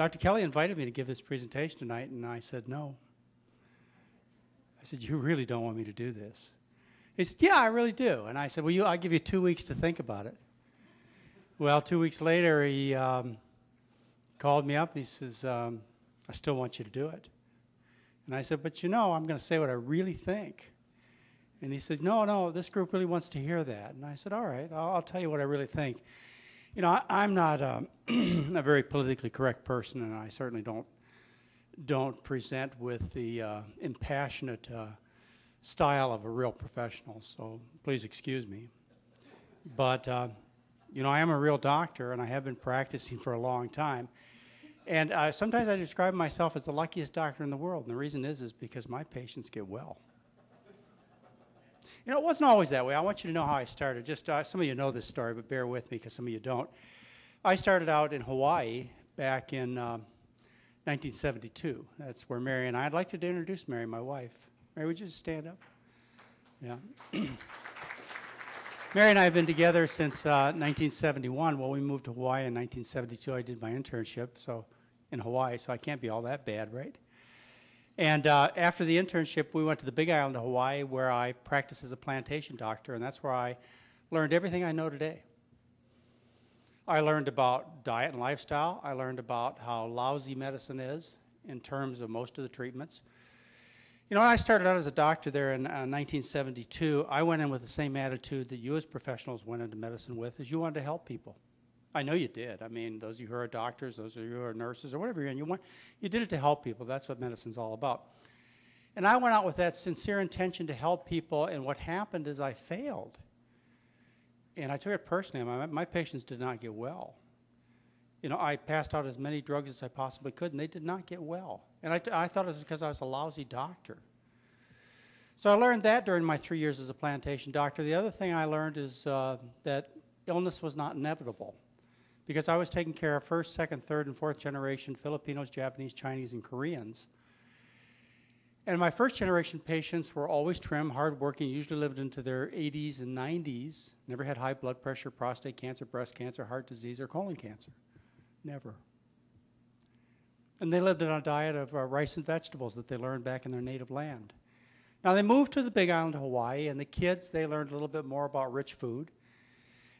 Dr. Kelly invited me to give this presentation tonight, and I said no. I said, you really don't want me to do this? He said, yeah, I really do. And I said, well, I'll give you 2 weeks to think about it. Well, 2 weeks later, he called me up, and he says, I still want you to do it. And I said, but you know, I'm going to say what I really think. And he said, no, this group really wants to hear that. And I said, all right, I'll tell you what I really think. You know, I'm not a very politically correct person, and I certainly don't present with the impassionate style of a real professional, so please excuse me. But, you know, I am a real doctor, and I have been practicing for a long time. And sometimes I describe myself as the luckiest doctor in the world, and the reason is because my patients get well. You know, it wasn't always that way. I want you to know how I started. Just some of you know this story, but bear with me because some of you don't. I started out in Hawaii back in 1972. That's where Mary and I'd like to introduce Mary, my wife. Mary, would you just stand up? Yeah. Mary and I have been together since 1971. Well, we moved to Hawaii in 1972. I did my internship in Hawaii, so I can't be all that bad, right? And after the internship, we went to the Big Island of Hawaii, where I practiced as a plantation doctor, and that's where I learned everything I know today. I learned about diet and lifestyle. I learned about how lousy medicine is in terms of most of the treatments. You know, when I started out as a doctor there in 1972, I went in with the same attitude that you as professionals went into medicine with, is you wanted to help people. I know you did. I mean, those of you who are doctors, those of you who are nurses, or whatever you're in, you did it to help people. That's what medicine's all about. And I went out with that sincere intention to help people, and what happened is I failed. And I took it personally. My patients did not get well. You know, I passed out as many drugs as I possibly could, and they did not get well. And I thought it was because I was a lousy doctor. So I learned that during my 3 years as a plantation doctor. The other thing I learned is that illness was not inevitable, because I was taking care of first, second, third, and fourth generation Filipinos, Japanese, Chinese, and Koreans. And my first generation patients were always trim, hardworking, usually lived into their 80s and 90s, never had high blood pressure, prostate cancer, breast cancer, heart disease, or colon cancer. Never. And they lived on a diet of rice and vegetables that they learned back in their native land. Now they moved to the Big Island of Hawaii, and the kids, they learned a little bit more about rich food.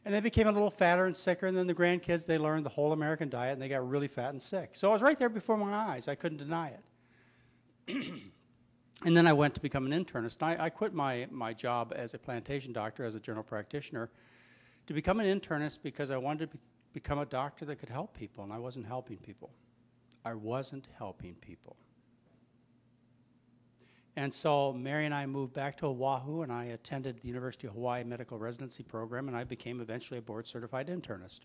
And they became a little fatter and sicker, and then the grandkids, they learned the whole American diet, and they got really fat and sick. So it was right there before my eyes. I couldn't deny it. And then I went to become an internist. I quit my job as a plantation doctor, as a general practitioner, to become an internist because I wanted to become a doctor that could help people, and I wasn't helping people. I wasn't helping people. And so Mary and I moved back to Oahu, and I attended the University of Hawaii Medical Residency Program, and I became eventually a board-certified internist.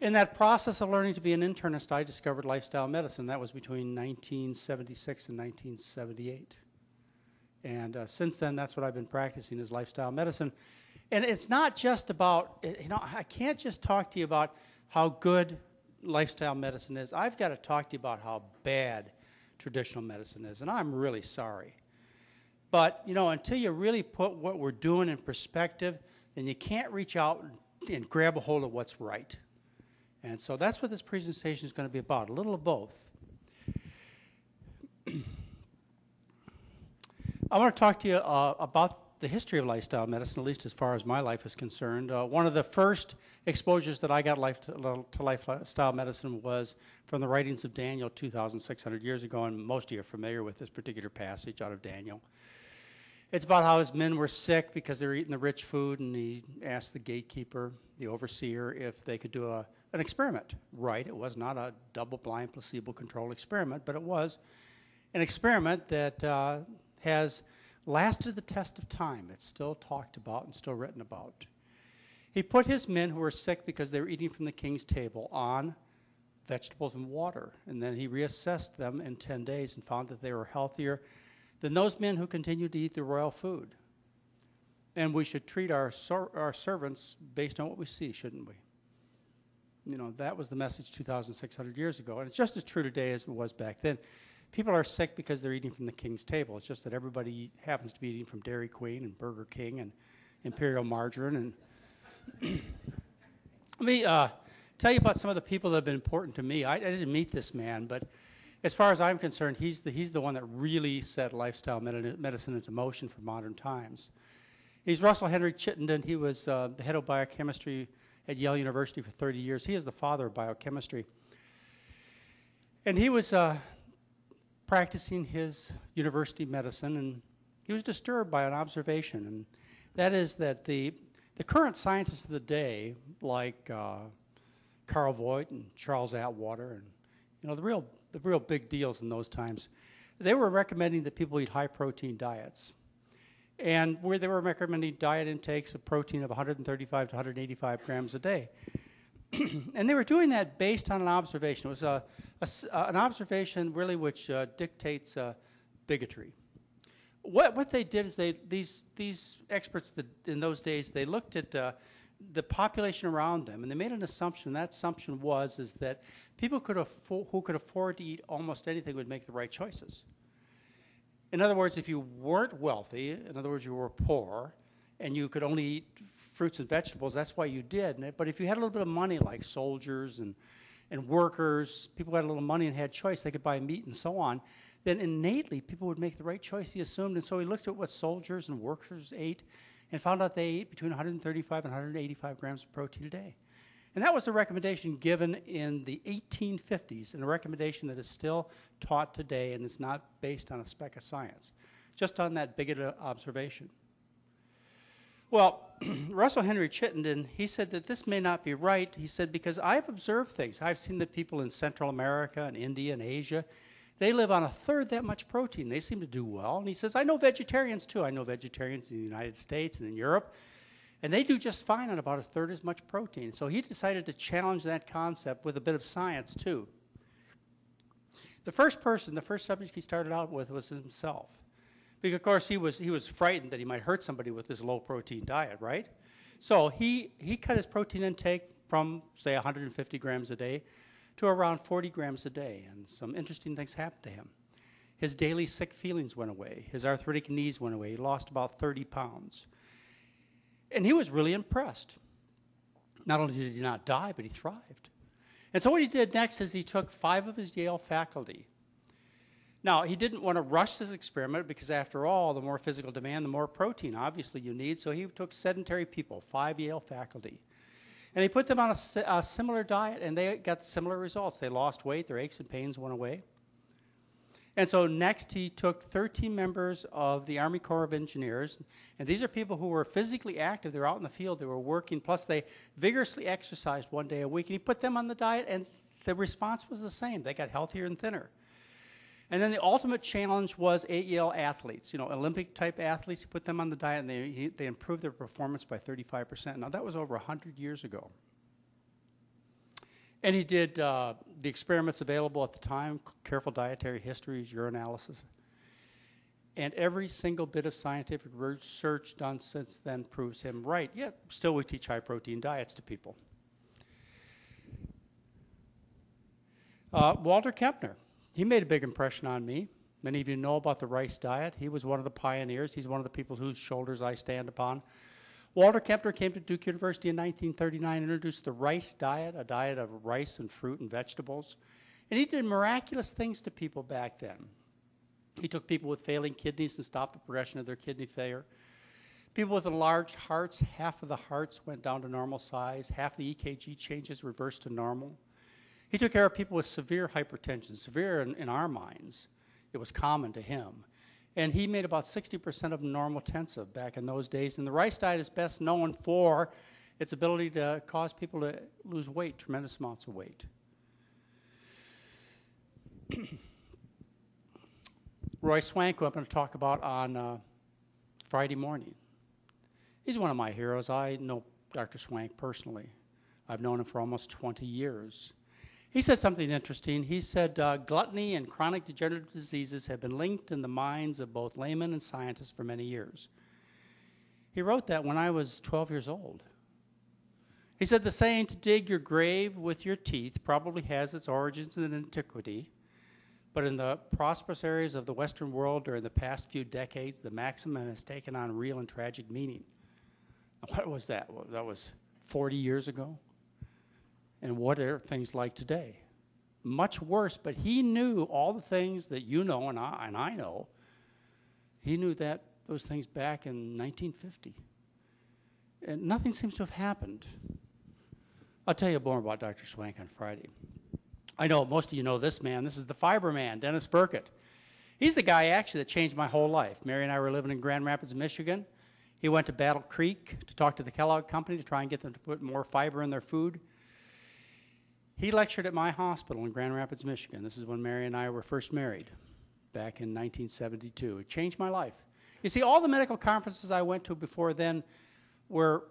In that process of learning to be an internist, I discovered lifestyle medicine. That was between 1976 and 1978. And since then, that's what I've been practicing, is lifestyle medicine. And it's not just about, you know, I can't just talk to you about how good lifestyle medicine is. I've got to talk to you about how bad traditional medicine is, and I'm really sorry. But, you know, until you really put what we're doing in perspective, then you can't reach out and grab a hold of what's right. And so that's what this presentation is going to be about, a little of both. I want to talk to you about the history of lifestyle medicine, at least as far as my life is concerned. One of the first exposures that I got to lifestyle medicine was from the writings of Daniel 2,600 years ago, and most of you are familiar with this particular passage out of Daniel. It's about how his men were sick because they were eating the rich food, and he asked the gatekeeper, the overseer, if they could do an experiment. Right, it was not a double-blind, placebo-controlled experiment, but it was an experiment that has lasted the test of time. It's still talked about and still written about. He put his men who were sick because they were eating from the king's table on vegetables and water, and then he reassessed them in 10 days and found that they were healthier than those men who continued to eat the royal food. And we should treat our servants based on what we see, shouldn't we? You know, that was the message 2,600 years ago, and it's just as true today as it was back then. People are sick because they're eating from the king's table. It's just that everybody happens to be eating from Dairy Queen and Burger King and Imperial Margarine. And let me tell you about some of the people that have been important to me. I didn't meet this man, but as far as I'm concerned, he's the one that really set lifestyle medicine into motion for modern times. He's Russell Henry Chittenden. He was the head of biochemistry at Yale University for 30 years. He is the father of biochemistry. And he was practicing his university medicine, and he was disturbed by an observation, and that is that the current scientists of the day, like Carl Voigt and Charles Atwater, and the real big deals in those times, they were recommending that people eat high-protein diets. And where they were recommending diet intakes of protein of 135 to 185 grams a day. And they were doing that based on an observation. It was an observation really which dictates bigotry. What they did is these experts in those days, they looked at the population around them, and they made an assumption. That assumption is that people who could afford to eat almost anything would make the right choices. In other words, if you weren't wealthy, in other words, you were poor, and you could only eat fruits and vegetables, that's why you did. But if you had a little bit of money, like soldiers and workers, people who had a little money and had choice, they could buy meat and so on, then innately people would make the right choice, he assumed. And so he looked at what soldiers and workers ate and found out they ate between 135 and 185 grams of protein a day. And that was the recommendation given in the 1850s, and a recommendation that is still taught today, and it's not based on a speck of science, just on that bigoted observation. Well, Russell Henry Chittenden, he said that this may not be right. He said, because I've observed things. I've seen that people in Central America and India and Asia, they live on a third that much protein. They seem to do well. And he says, I know vegetarians too. I know vegetarians in the United States and in Europe. And they do just fine on about a third as much protein. So he decided to challenge that concept with a bit of science, too. The first subject he started out with was himself. Because, of course, he was frightened that he might hurt somebody with this low-protein diet, right? So he cut his protein intake from, say, 150 grams a day to around 40 grams a day. And some interesting things happened to him. His daily sick feelings went away. His arthritic knees went away. He lost about 30 pounds. And he was really impressed. Not only did he not die, but he thrived. And so what he did next is he took 5 of his Yale faculty. Now, he didn't want to rush this experiment because, after all, the more physical demand, the more protein, obviously, you need. So he took sedentary people, 5 Yale faculty. And he put them on a similar diet, and they got similar results. They lost weight. Their aches and pains went away. And so next he took 13 members of the Army Corps of Engineers, and these are people who were physically active. They were out in the field. They were working, plus they vigorously exercised 1 day a week. And he put them on the diet, and the response was the same. They got healthier and thinner. And then the ultimate challenge was 8 Yale athletes, Olympic-type athletes. He put them on the diet, and they improved their performance by 35%. Now, that was over 100 years ago. And he did the experiments available at the time, careful dietary histories, urinalysis. And every single bit of scientific research done since then proves him right. Yet, still we teach high-protein diets to people. Walter Kempner, he made a big impression on me. Many of you know about the rice diet. He was one of the pioneers. He's one of the people whose shoulders I stand upon. Walter Kempner came to Duke University in 1939 and introduced the rice diet, a diet of rice and fruit and vegetables. And he did miraculous things to people back then. He took people with failing kidneys and stopped the progression of their kidney failure. People with enlarged hearts, half of the hearts went down to normal size. Half the EKG changes reversed to normal. He took care of people with severe hypertension, severe in our minds. It was common to him. And he made about 60% of them normotensive back in those days. And the rice diet is best known for its ability to cause people to lose weight, tremendous amounts of weight. Roy Swank, who I'm going to talk about on Friday morning. He's one of my heroes. I know Dr. Swank personally. I've known him for almost 20 years. He said something interesting. He said, gluttony and chronic degenerative diseases have been linked in the minds of both laymen and scientists for many years. He wrote that when I was 12 years old. He said, the saying to dig your grave with your teeth probably has its origins in antiquity, but in the prosperous areas of the Western world during the past few decades, the maxim has taken on real and tragic meaning. What was that? Well, that was 40 years ago. And what are things like today? Much worse, but he knew all the things that you know and I know. He knew those things back in 1950. And nothing seems to have happened. I'll tell you more about Dr. Swank on Friday. I know most of you know this man. This is the fiber man, Dennis Burkett. He's the guy actually that changed my whole life. Mary and I were living in Grand Rapids, Michigan. He went to Battle Creek to talk to the Kellogg Company to try and get them to put more fiber in their food. He lectured at my hospital in Grand Rapids, Michigan. This is when Mary and I were first married back in 1972. It changed my life. You see, all the medical conferences I went to before then were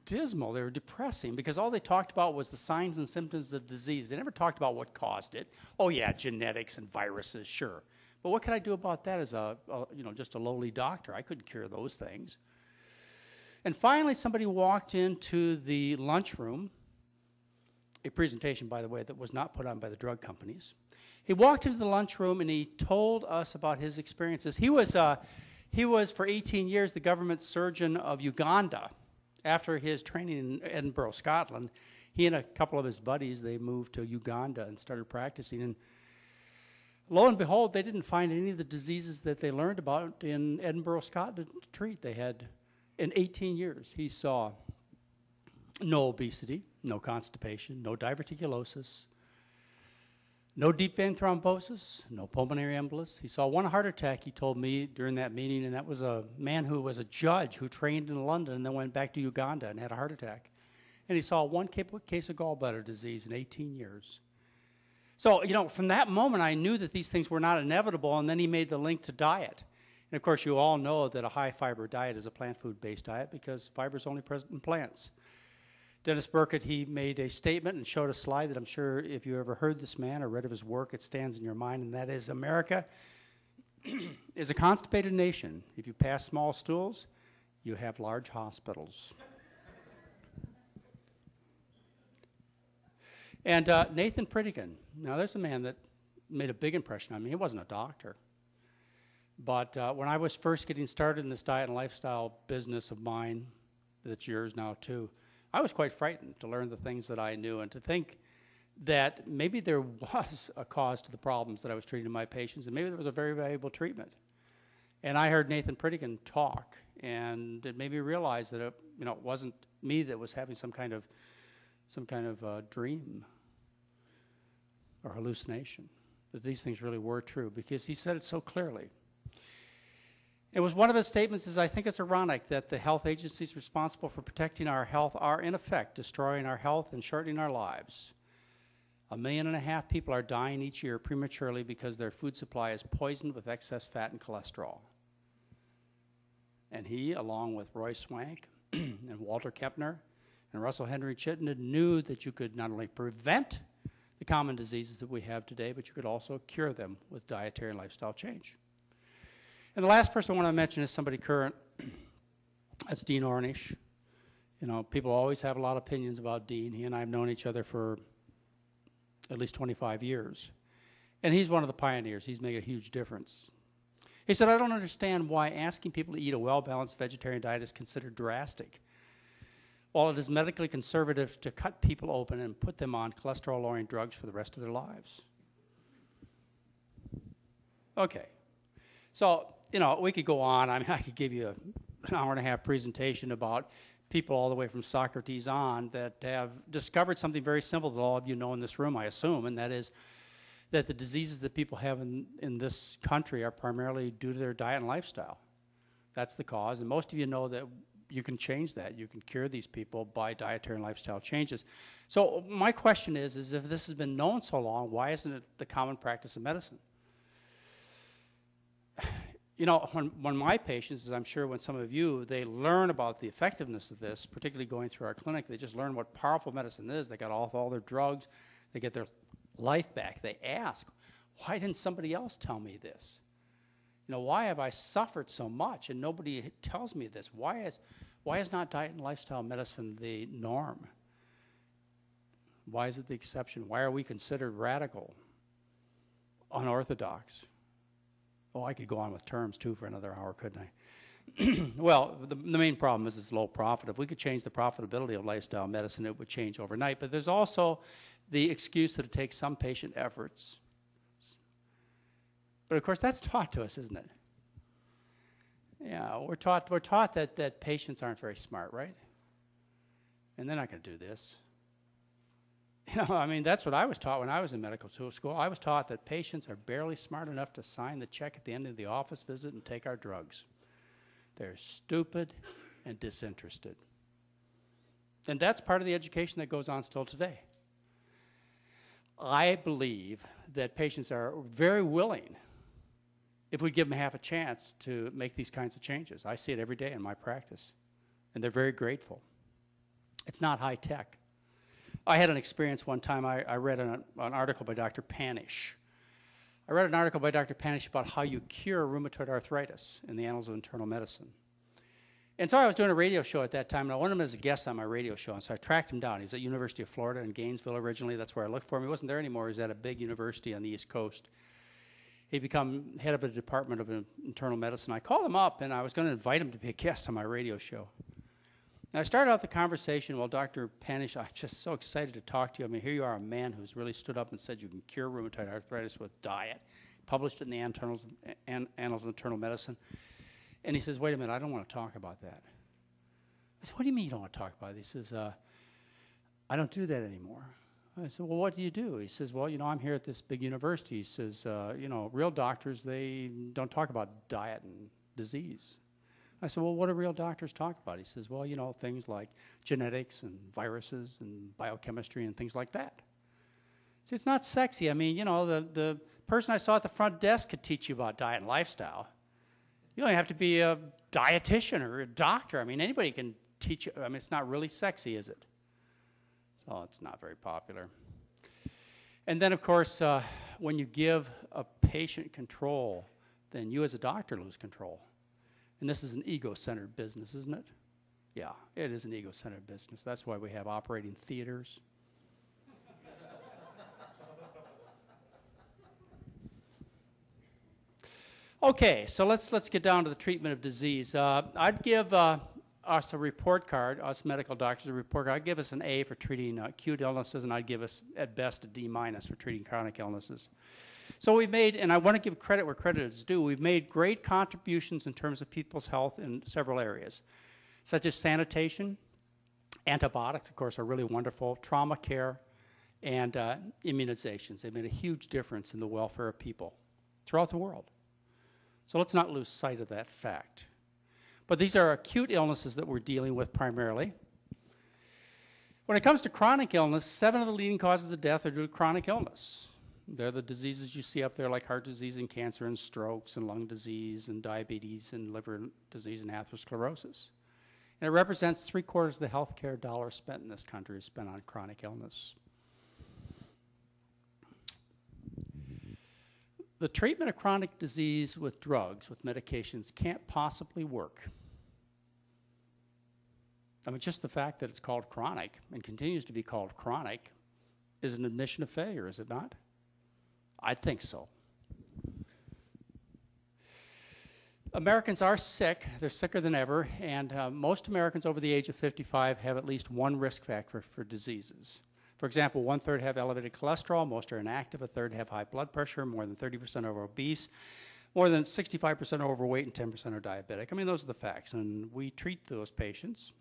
dismal. They were depressing because all they talked about was the signs and symptoms of disease. They never talked about what caused it. Oh yeah, genetics and viruses, sure. But what could I do about that as just a lowly doctor? I couldn't cure those things. And finally, somebody walked into the lunchroom, a presentation, by the way, that was not put on by the drug companies. He walked into the lunchroom and he told us about his experiences. He was for 18 years the government surgeon of Uganda. After his training in Edinburgh, Scotland, he and a couple of his buddies, they moved to Uganda and started practicing. And lo and behold, they didn't find any of the diseases that they learned about in Edinburgh, Scotland to treat. They had, in 18 years, he saw no obesity, no constipation, no diverticulosis, no deep vein thrombosis, no pulmonary embolus. He saw one heart attack, he told me during that meeting, and that was a man who was a judge who trained in London and then went back to Uganda and had a heart attack. And he saw one case of gallbladder disease in 18 years. So, from that moment, I knew that these things were not inevitable, and then he made the link to diet. And, of course, you all know that a high-fiber diet is a plant food-based diet because fiber is only present in plants. Dennis Burkett, he made a statement and showed a slide that I'm sure if you ever heard this man or read of his work, it stands in your mind, and that is America is a constipated nation. If you pass small stools, you have large hospitals. And Nathan Pritikin, now there's a man that made a big impression on me. He wasn't a doctor. But when I was first getting started in this diet and lifestyle business of mine, that's yours now too, I was quite frightened to learn the things that I knew and to think that maybe there was a cause to the problems that I was treating my patients, and maybe there was a very valuable treatment. And I heard Nathan Pritikin talk, and it made me realize that it wasn't me that was having some kind of dream or hallucination, that these things really were true, because he said it so clearly. It was one of his statements is, I think it's ironic that the health agencies responsible for protecting our health are, in effect, destroying our health and shortening our lives. 1.5 million people are dying each year prematurely because their food supply is poisoned with excess fat and cholesterol. And he, along with Roy Swank and Walter Kempner and Russell Henry Chittenden, knew that you could not only prevent the common diseases that we have today, but you could also cure them with dietary and lifestyle change. And the last person I want to mention is somebody current. That's Dean Ornish. People always have a lot of opinions about Dean. He and I have known each other for at least 25 years. And he's one of the pioneers. He's made a huge difference. He said, I don't understand why asking people to eat a well-balanced vegetarian diet is considered drastic, while it is medically conservative to cut people open and put them on cholesterol-lowering drugs for the rest of their lives. Okay. So, we could go on. I mean, I could give you an hour-and-a-half presentation about people all the way from Socrates on that have discovered something very simple that all of you know in this room, I assume, and that is that the diseases that people have in this country are primarily due to their diet and lifestyle. That's the cause, and most of you know that you can change that. You can cure these people by dietary and lifestyle changes. So my question is if this has been known so long, why isn't it the common practice of medicine? When my patients, as I'm sure when some of you, they learn about the effectiveness of this, particularly going through our clinic, they just learn what powerful medicine is. They got off all their drugs. They get their life back. They ask, why didn't somebody else tell me this? Why have I suffered so much and nobody tells me this? Why is not diet and lifestyle medicine the norm? Why is it the exception? Why are we considered radical, unorthodox? Oh, I could go on with terms, too, for another hour, couldn't Well, the main problem is it's low profit. If we could change the profitability of lifestyle medicine, it would change overnight. But there's also the excuse that it takes some patient efforts. But of course, that's taught to us, isn't it? Yeah, we're taught that patients aren't very smart, right? And they're not going to do this. You know, I mean, that's what I was taught when I was in medical school. I was taught that patients are barely smart enough to sign the check at the end of the office visit and take our drugs. They're stupid and disinterested. And that's part of the education that goes on still today. I believe that patients are very willing, if we give them half a chance, to make these kinds of changes. I see it every day in my practice, and they're very grateful. It's not high tech. I had an experience one time. I read an article by Dr. Panish. I read an article by Dr. Panish about how you cure rheumatoid arthritis in the Annals of Internal Medicine. And so I was doing a radio show at that time, and I wanted him as a guest on my radio show, and so I tracked him down. He was at University of Florida in Gainesville originally. That's where I looked for him. He wasn't there anymore. He was at a big university on the East Coast. He'd become head of a department of internal medicine. I called him up, and I was going to invite him to be a guest on my radio show. And I started out the conversation, well, Dr. Panish, I'm just so excited to talk to you. I mean, here you are, a man who's really stood up and said you can cure rheumatoid arthritis with diet. Published it in the Annals of Internal Medicine. And he says, wait a minute, I don't want to talk about that. I said, what do you mean you don't want to talk about it? He says, I don't do that anymore. I said, well, what do you do? He says, well, you know, I'm here at this big university. He says, you know, real doctors, they don't talk about diet and disease. I said, well, what do real doctors talk about? He says, well, you know, things like genetics and viruses and biochemistry and things like that. See, it's not sexy. I mean, you know, the person I saw at the front desk could teach you about diet and lifestyle. You don't have to be a dietitian or a doctor. I mean, anybody can teach you. I mean, it's not really sexy, is it? So it's not very popular. And then, of course, when you give a patient control, then you as a doctor lose control. And this is an ego-centered business, isn't it? Yeah, it is an ego-centered business. That's why we have operating theaters. Okay, so let's get down to the treatment of disease. I'd give us a report card, us medical doctors a report card. I'd give us an A for treating acute illnesses, and I'd give us, at best, a D- for treating chronic illnesses. So we've made, and I want to give credit where credit is due, we've made great contributions in terms of people's health in several areas, such as sanitation, antibiotics, of course, are really wonderful, trauma care, and immunizations. They've made a huge difference in the welfare of people throughout the world. So let's not lose sight of that fact. But these are acute illnesses that we're dealing with primarily. When it comes to chronic illness, 7 of the leading causes of death are due to chronic illness. They're the diseases you see up there, like heart disease and cancer and strokes and lung disease and diabetes and liver disease and atherosclerosis. And it represents 3/4 of the healthcare dollars spent in this country is spent on chronic illness. The treatment of chronic disease with drugs, with medications, can't possibly work. I mean, just the fact that it's called chronic and continues to be called chronic is an admission of failure, is it not? I think so. Americans are sick. They're sicker than ever, and most Americans over the age of 55 have at least one risk factor for diseases. For example, 1/3 have elevated cholesterol, most are inactive, 1/3 have high blood pressure, more than 30% are obese, more than 65% are overweight, and 10% are diabetic. I mean, those are the facts, and we treat those patients.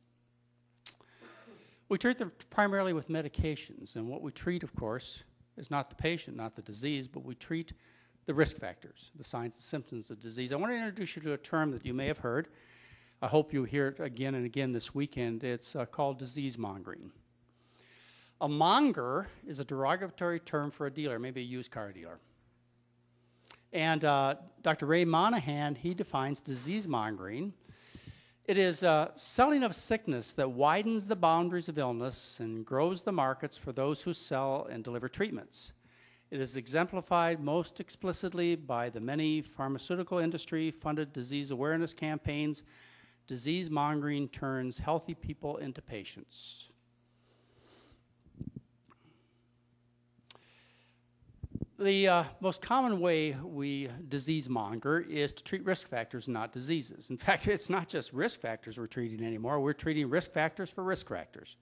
We treat them primarily with medications, and what we treat, of course, is not the patient, not the disease, but we treat the risk factors, the signs and symptoms of disease. I want to introduce you to a term that you may have heard. I hope you hear it again and again this weekend. It's called disease mongering. A monger is a derogatory term for a dealer, maybe a used car dealer. And Dr. Ray Monahan, he defines disease mongering. It is selling of sickness that widens the boundaries of illness and grows the markets for those who sell and deliver treatments. It is exemplified most explicitly by the many pharmaceutical industry-funded disease awareness campaigns. Disease mongering turns healthy people into patients. The most common way we disease monger is to treat risk factors, not diseases. In fact, it's not just risk factors we're treating anymore. We're treating risk factors for risk factors.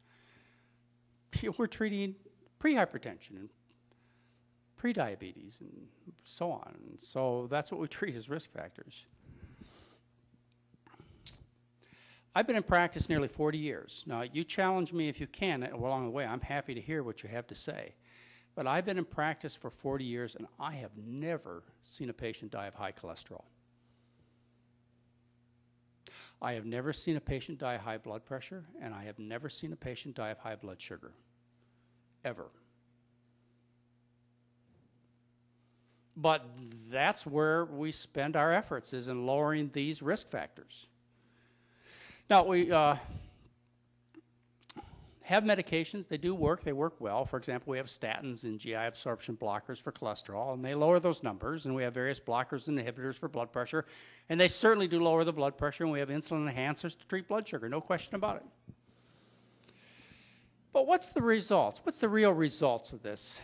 We're treating prehypertension and prediabetes and so on. And so that's what we treat as risk factors. I've been in practice nearly 40 years. Now, you challenge me if you can along the way. I'm happy to hear what you have to say. But I've been in practice for 40 years, and I have never seen a patient die of high cholesterol. I have never seen a patient die of high blood pressure, and I have never seen a patient die of high blood sugar, ever. But that's where we spend our efforts, is in lowering these risk factors. Now, we have medications. They do work. They work well. For example, we have statins and GI absorption blockers for cholesterol, and they lower those numbers. And we have various blockers and inhibitors for blood pressure, and they certainly do lower the blood pressure. And we have insulin enhancers to treat blood sugar, no question about it. But what's the results? What's the real results of this?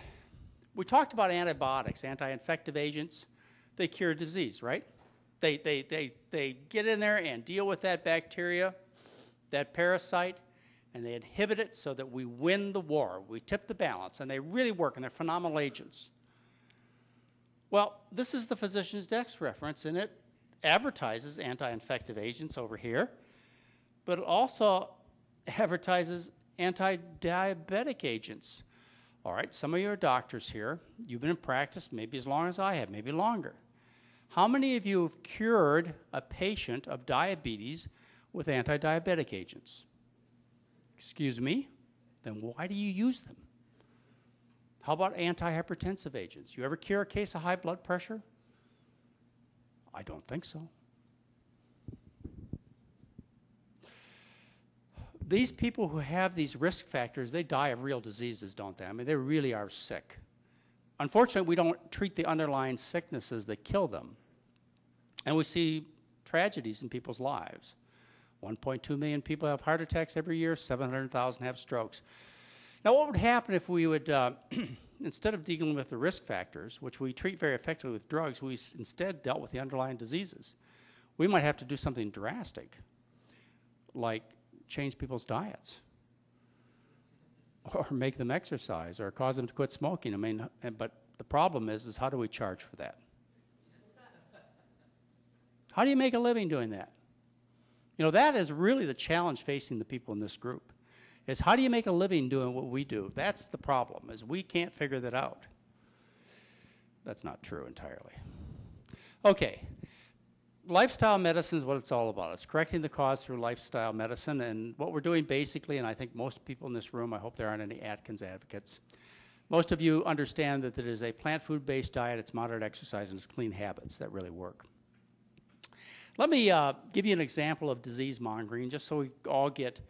We talked about antibiotics, anti-infective agents. They cure disease, right? They get in there and deal with that bacteria, that parasite, and they inhibit it so that we win the war. We tip the balance, and they really work, and they're phenomenal agents. Well, this is the physician's desk reference, and it advertises anti-infective agents over here, but it also advertises anti-diabetic agents. All right, some of you are doctors here. You've been in practice maybe as long as I have, maybe longer. How many of you have cured a patient of diabetes with anti-diabetic agents? Excuse me? Then why do you use them? How about antihypertensive agents? You ever cure a case of high blood pressure? I don't think so. These people who have these risk factors, they die of real diseases, don't they? I mean, they really are sick. Unfortunately, we don't treat the underlying sicknesses that kill them. And we see tragedies in people's lives. 1.2 million people have heart attacks every year, 700,000 have strokes. Now, what would happen if we would, instead of dealing with the risk factors, which we treat very effectively with drugs, we instead dealt with the underlying diseases? We might have to do something drastic, like change people's diets, or make them exercise, or cause them to quit smoking. I mean, but the problem is how do we charge for that? How do you make a living doing that? You know, that is really the challenge facing the people in this group, is how do you make a living doing what we do? That's the problem, is we can't figure that out. That's not true entirely. Okay, lifestyle medicine is what it's all about. It's correcting the cause through lifestyle medicine, and what we're doing basically, and I think most people in this room, I hope there aren't any Atkins advocates, most of you understand that it is a plant food-based diet, it's moderate exercise, and it's clean habits that really work. Let me give you an example of disease mongering, just so we all get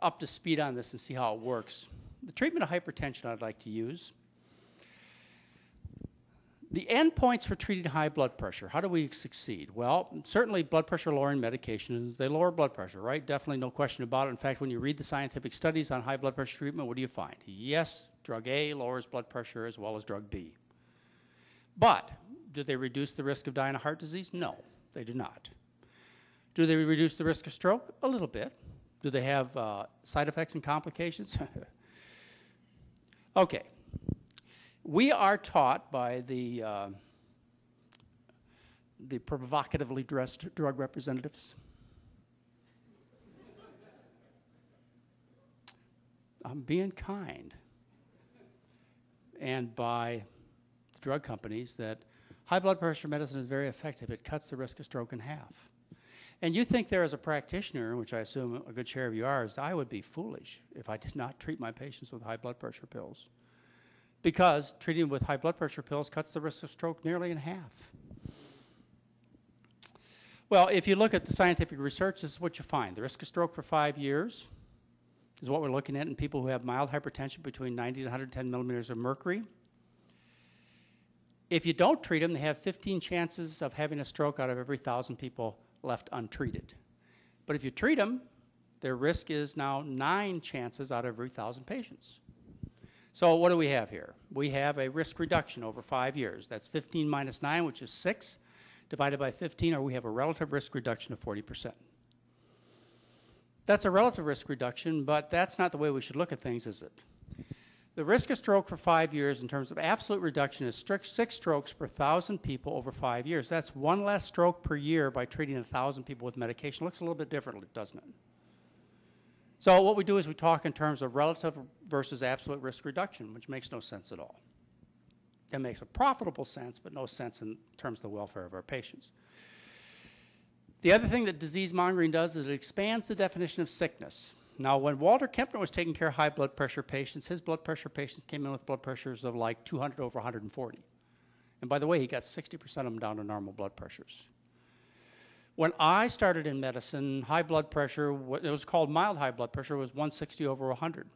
up to speed on this and see how it works. The treatment of hypertension I'd like to use. The endpoints for treating high blood pressure, how do we succeed? Well, certainly blood pressure lowering medications, they lower blood pressure, right? Definitely no question about it. In fact, when you read the scientific studies on high blood pressure treatment, what do you find? Yes, drug A lowers blood pressure as well as drug B. But do they reduce the risk of dying of heart disease? No. They do not. Do they reduce the risk of stroke? A little bit. Do they have side effects and complications? Okay. We are taught by the provocatively dressed drug representatives. I'm being kind. And by the drug companies that high blood pressure medicine is very effective. It cuts the risk of stroke in half. And you think there as a practitioner, which I assume a good share of you are, is I would be foolish if I did not treat my patients with high blood pressure pills. Because treating with high blood pressure pills cuts the risk of stroke nearly in half. Well, if you look at the scientific research, this is what you find. The risk of stroke for 5 years is what we're looking at in people who have mild hypertension between 90 to 110 millimeters of mercury. If you don't treat them, they have 15 chances of having a stroke out of every 1,000 people left untreated. But if you treat them, their risk is now 9 chances out of every 1,000 patients. So what do we have here? We have a risk reduction over 5 years. That's 15 minus 9, which is 6, divided by 15, or we have a relative risk reduction of 40%. That's a relative risk reduction, but that's not the way we should look at things, is it? The risk of stroke for 5 years in terms of absolute reduction is 6 strokes per 1,000 people over 5 years. That's 1 less stroke per year by treating 1,000 people with medication. Looks a little bit differently, doesn't it? So what we do is we talk in terms of relative versus absolute risk reduction, which makes no sense at all. It makes a profitable sense, but no sense in terms of the welfare of our patients. The other thing that disease mongering does is it expands the definition of sickness. Now, when Walter Kempner was taking care of high blood pressure patients, his blood pressure patients came in with blood pressures of like 200 over 140. And by the way, he got 60% of them down to normal blood pressures. When I started in medicine, high blood pressure, it was called mild high blood pressure, was 160 over 100.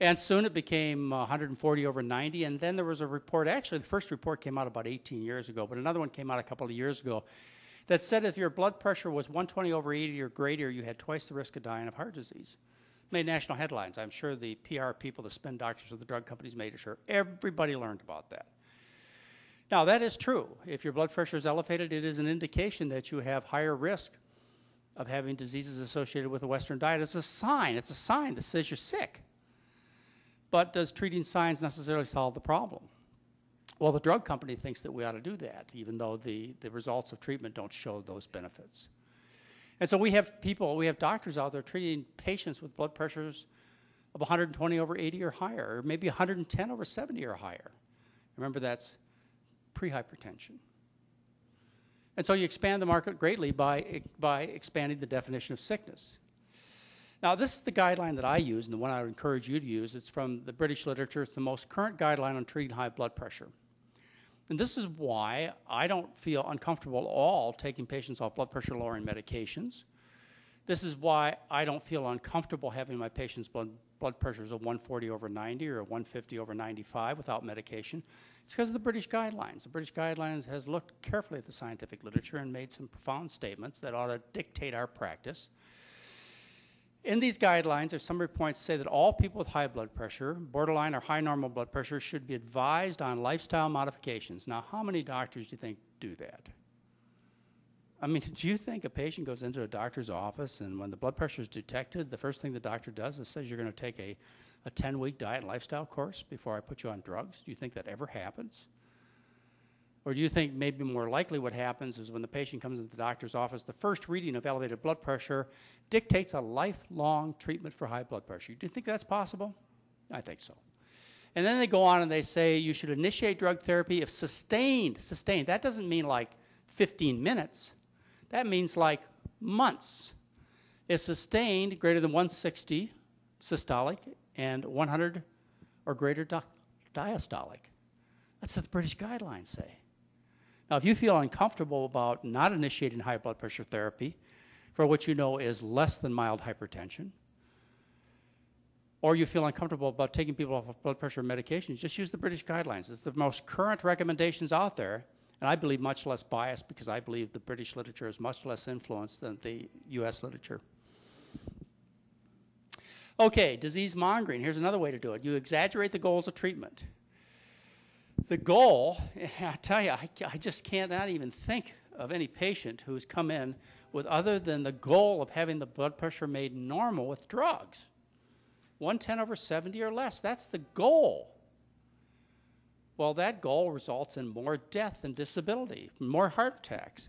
And soon it became 140 over 90, and then there was a report, actually the first report came out about 18 years ago, but another one came out a couple of years ago that said if your blood pressure was 120 over 80 or greater, you had twice the risk of dying of heart disease. Made national headlines. I'm sure the PR people, the spin doctors of the drug companies made sure everybody learned about that. Now, that is true. If your blood pressure is elevated, it is an indication that you have higher risk of having diseases associated with a Western diet. It's a sign that says you're sick. But does treating signs necessarily solve the problem? Well, the drug company thinks that we ought to do that, even though the results of treatment don't show those benefits. And so we have doctors out there treating patients with blood pressures of 120 over 80 or higher, or maybe 110 over 70 or higher. Remember, that's pre-hypertension. And so you expand the market greatly by expanding the definition of sickness. Now, this is the guideline that I use, and the one I would encourage you to use. It's from the British literature. It's the most current guideline on treating high blood pressure. And this is why I don't feel uncomfortable at all taking patients off blood pressure-lowering medications. This is why I don't feel uncomfortable having my patients' blood pressures of 140 over 90 or 150 over 95 without medication. It's because of the British guidelines. The British guidelines has looked carefully at the scientific literature and made some profound statements that ought to dictate our practice. In these guidelines, their summary points say that all people with high blood pressure, borderline or high normal blood pressure, should be advised on lifestyle modifications. Now, how many doctors do you think do that? I mean, do you think a patient goes into a doctor's office and when the blood pressure is detected, the first thing the doctor does is says you're going to take a 10-week diet and lifestyle course before I put you on drugs? Do you think that ever happens? Or do you think maybe more likely what happens is when the patient comes into the doctor's office, the first reading of elevated blood pressure dictates a lifelong treatment for high blood pressure? Do you think that's possible? I think so. And then they go on and they say you should initiate drug therapy if sustained. That doesn't mean like 15 minutes. That means like months. If sustained greater than 160 systolic and 100 or greater diastolic. That's what the British guidelines say. Now, if you feel uncomfortable about not initiating high blood pressure therapy, for what you know is less than mild hypertension, or you feel uncomfortable about taking people off of blood pressure medications, just use the British guidelines. It's the most current recommendations out there, and I believe much less biased because I believe the British literature is much less influenced than the US literature. Okay, disease mongering. Here's another way to do it. You exaggerate the goals of treatment. The goal, I tell you, I just cannot even think of any patient who's come in with other than the goal of having the blood pressure made normal with drugs. 110 over 70 or less, that's the goal. Well, that goal results in more death and disability, more heart attacks.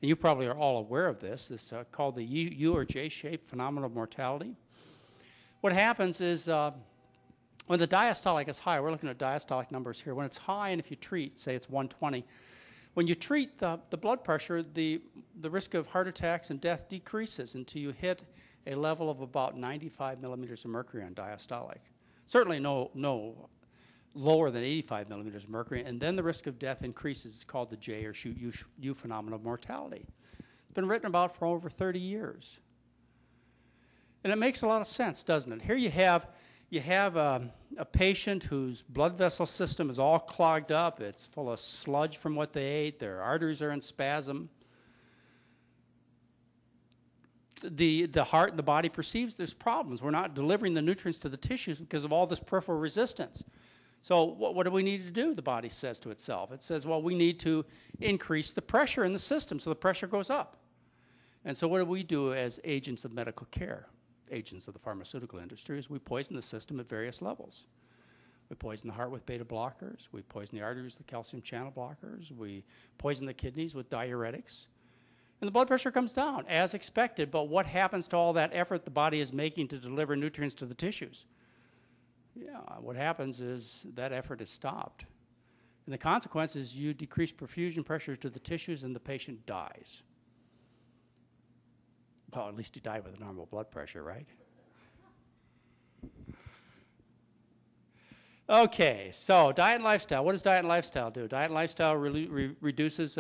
And you probably are all aware of this. It's called the U or J-shaped phenomenon of mortality. What happens is when the diastolic is high, we're looking at diastolic numbers here. When it's high and if you treat, say it's 120, when you treat the blood pressure, the risk of heart attacks and death decreases until you hit a level of about 95 millimeters of mercury on diastolic. Certainly no lower than 85 millimeters of mercury, and then the risk of death increases. It's called the J or U phenomenon of mortality. It's been written about for over 30 years. And it makes a lot of sense, doesn't it? Here you have a patient whose blood vessel system is all clogged up. It's full of sludge from what they ate. Their arteries are in spasm. the heart and the body perceives there's problems. We're not delivering the nutrients to the tissues because of all this peripheral resistance. So what do we need to do, the body says to itself? It says, well, we need to increase the pressure in the system so the pressure goes up. And so what do we do as agents of medical care, agents of the pharmaceutical industry, is we poison the system at various levels. We poison the heart with beta blockers. We poison the arteries with calcium channel blockers. We poison the kidneys with diuretics. And the blood pressure comes down, as expected. But what happens to all that effort the body is making to deliver nutrients to the tissues? Yeah, what happens is that effort is stopped. And the consequence is you decrease perfusion pressures to the tissues and the patient dies. Well, at least he died with a normal blood pressure, right? Okay, so diet and lifestyle. What does diet and lifestyle do? Diet and lifestyle reduces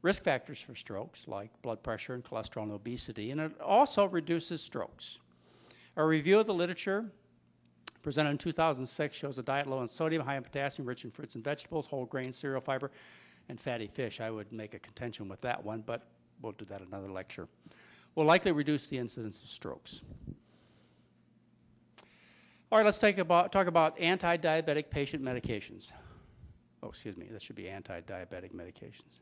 risk factors for strokes, like blood pressure and cholesterol and obesity, and it also reduces strokes. A review of the literature presented in 2006 shows a diet low in sodium, high in potassium, rich in fruits and vegetables, whole grains, cereal fiber, and fatty fish. I would make a contention with that one, but we'll do that in another lecture. Will likely reduce the incidence of strokes. All right, let's talk about anti-diabetic patient medications. Oh, excuse me, that should be anti-diabetic medications.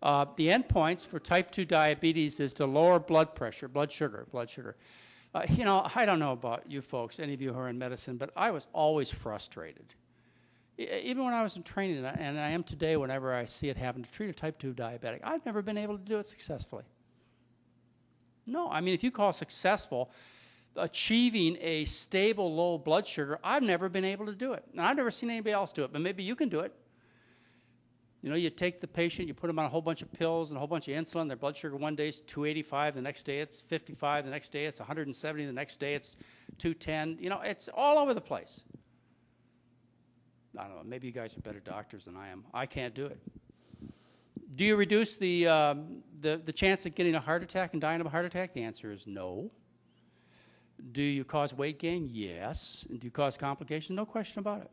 The endpoints for type 2 diabetes is to lower blood pressure, blood sugar. You know, I don't know about you folks, any of you who are in medicine, but I was always frustrated. Even when I was in training, and I am today whenever I see it happen, to treat a type 2 diabetic, I've never been able to do it successfully. No, I mean, if you call successful achieving a stable low blood sugar, I've never been able to do it. And I've never seen anybody else do it, but maybe you can do it. You know, you take the patient, you put them on a whole bunch of pills and a whole bunch of insulin. Their blood sugar one day is 285, the next day it's 55, the next day it's 170, the next day it's 210. You know, it's all over the place. I don't know, maybe you guys are better doctors than I am. I can't do it. Do you reduce the chance of getting a heart attack and dying of a heart attack? The answer is no. Do you cause weight gain? Yes. And do you cause complications? No question about it.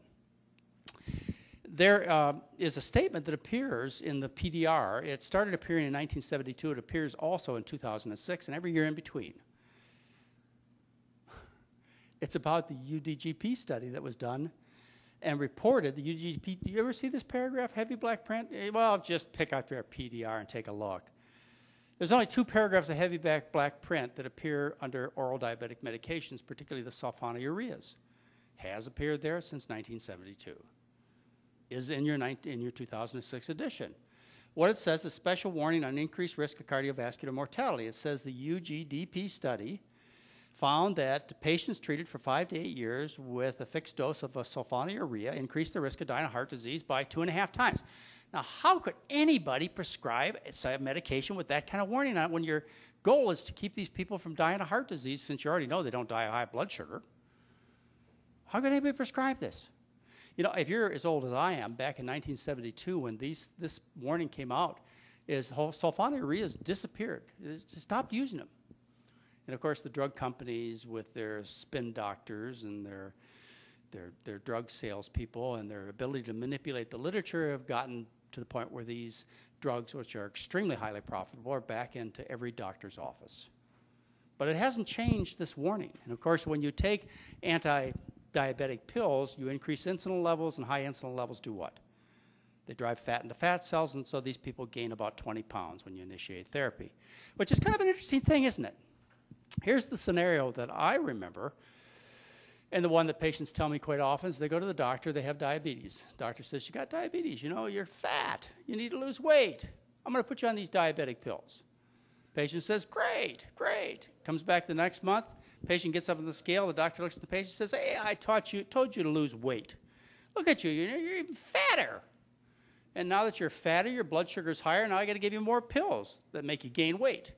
There is a statement that appears in the PDR. It started appearing in 1972. It appears also in 2006 and every year in between. It's about the UDGP study that was done and reported. The UDGP, do you ever see this paragraph, heavy black print? Well, just pick out your PDR and take a look. There's only 2 paragraphs of heavy black print that appear under oral diabetic medications, particularly the sulfonylureas. Has appeared there since 1972. Is in your 2006 edition. What it says is special warning on increased risk of cardiovascular mortality. It says the UGDP study found that patients treated for 5 to 8 years with a fixed dose of a sulfonylurea increased the risk of dying of heart disease by 2.5 times. Now, how could anybody prescribe a medication with that kind of warning on it when your goal is to keep these people from dying of heart disease, since you already know they don't die of high blood sugar? How could anybody prescribe this? You know, if you're as old as I am, back in 1972 when this warning came out, sulfonylureas disappeared. It stopped using them. And of course, the drug companies with their spin doctors and their drug salespeople and their ability to manipulate the literature have gotten to the point where these drugs, which are extremely highly profitable, are back into every doctor's office. But it hasn't changed this warning. And of course, when you take anti-diabetic pills, you increase insulin levels, and high insulin levels do what? They drive fat into fat cells, and so these people gain about 20 pounds when you initiate therapy, which is kind of an interesting thing, isn't it? Here's the scenario that I remember, and the one that patients tell me quite often is they go to the doctor, they have diabetes. The doctor says, you got diabetes, you know, you're fat, you need to lose weight. I'm going to put you on these diabetic pills. Patient says, great, great. Comes back the next month, patient gets up on the scale, the doctor looks at the patient and says, hey, I told you to lose weight. Look at you, you're even fatter. And now that you're fatter, your blood sugar's higher, now I got to give you more pills that make you gain weight.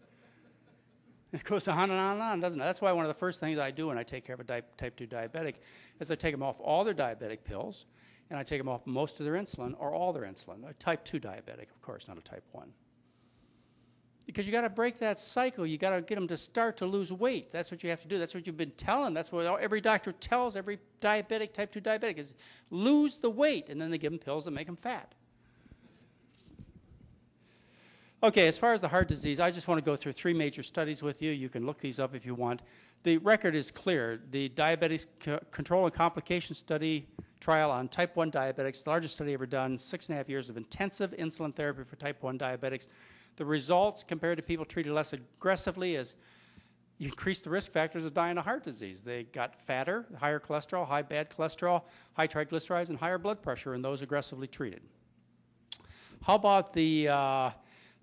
It goes on and on and on, doesn't it? That's why one of the first things I do when I take care of a type 2 diabetic is I take them off all their diabetic pills, and I take them off most of their insulin or all their insulin. A type 2 diabetic, of course, not a type 1. Because you got to break that cycle. You got to get them to start to lose weight. That's what you have to do. That's what you've been telling. That's what every doctor tells every diabetic, type 2 diabetic, is lose the weight, and then they give them pills that make them fat. Okay, as far as the heart disease, I just want to go through 3 major studies with you. You can look these up if you want. The record is clear. The Diabetes Control and Complications Study trial on type 1 diabetics, the largest study ever done, 6.5 years of intensive insulin therapy for type 1 diabetics. The results compared to people treated less aggressively is you increase the risk factors of dying of heart disease. They got fatter, higher cholesterol, high bad cholesterol, high triglycerides, and higher blood pressure in those aggressively treated. How about the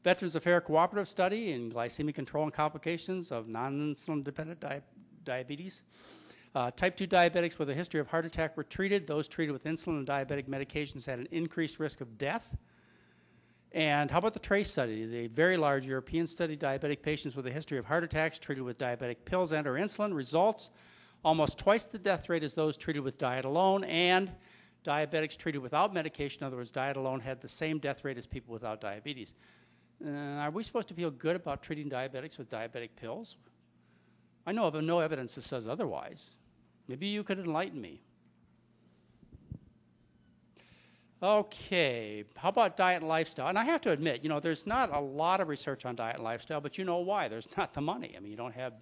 Veterans Affairs Cooperative Study in glycemic control and complications of non-insulin dependent diabetes? Type 2 diabetics with a history of heart attack were treated. Those treated with insulin and diabetic medications had an increased risk of death. And how about the TRACE study, the very large European study, diabetic patients with a history of heart attacks treated with diabetic pills and or insulin? Results, almost twice the death rate as those treated with diet alone, and diabetics treated without medication, in other words, diet alone, had the same death rate as people without diabetes. Are we supposed to feel good about treating diabetics with diabetic pills? I know of no evidence that says otherwise. Maybe you could enlighten me. Okay, how about diet and lifestyle? And I have to admit, there's not a lot of research on diet and lifestyle, but you know why. There's not the money. I mean, you don't have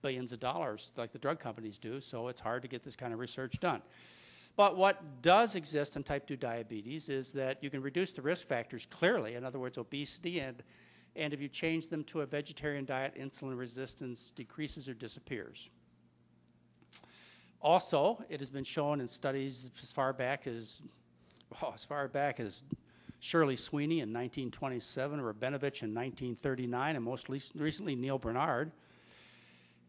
billions of dollars like the drug companies do, so it's hard to get this kind of research done. But what does exist in type 2 diabetes is that you can reduce the risk factors clearly, in other words, obesity, and if you change them to a vegetarian diet, insulin resistance decreases or disappears. Also, it has been shown in studies as far back as Shirley Sweeney in 1927, Rabinovich in 1939, and most recently Neil Bernard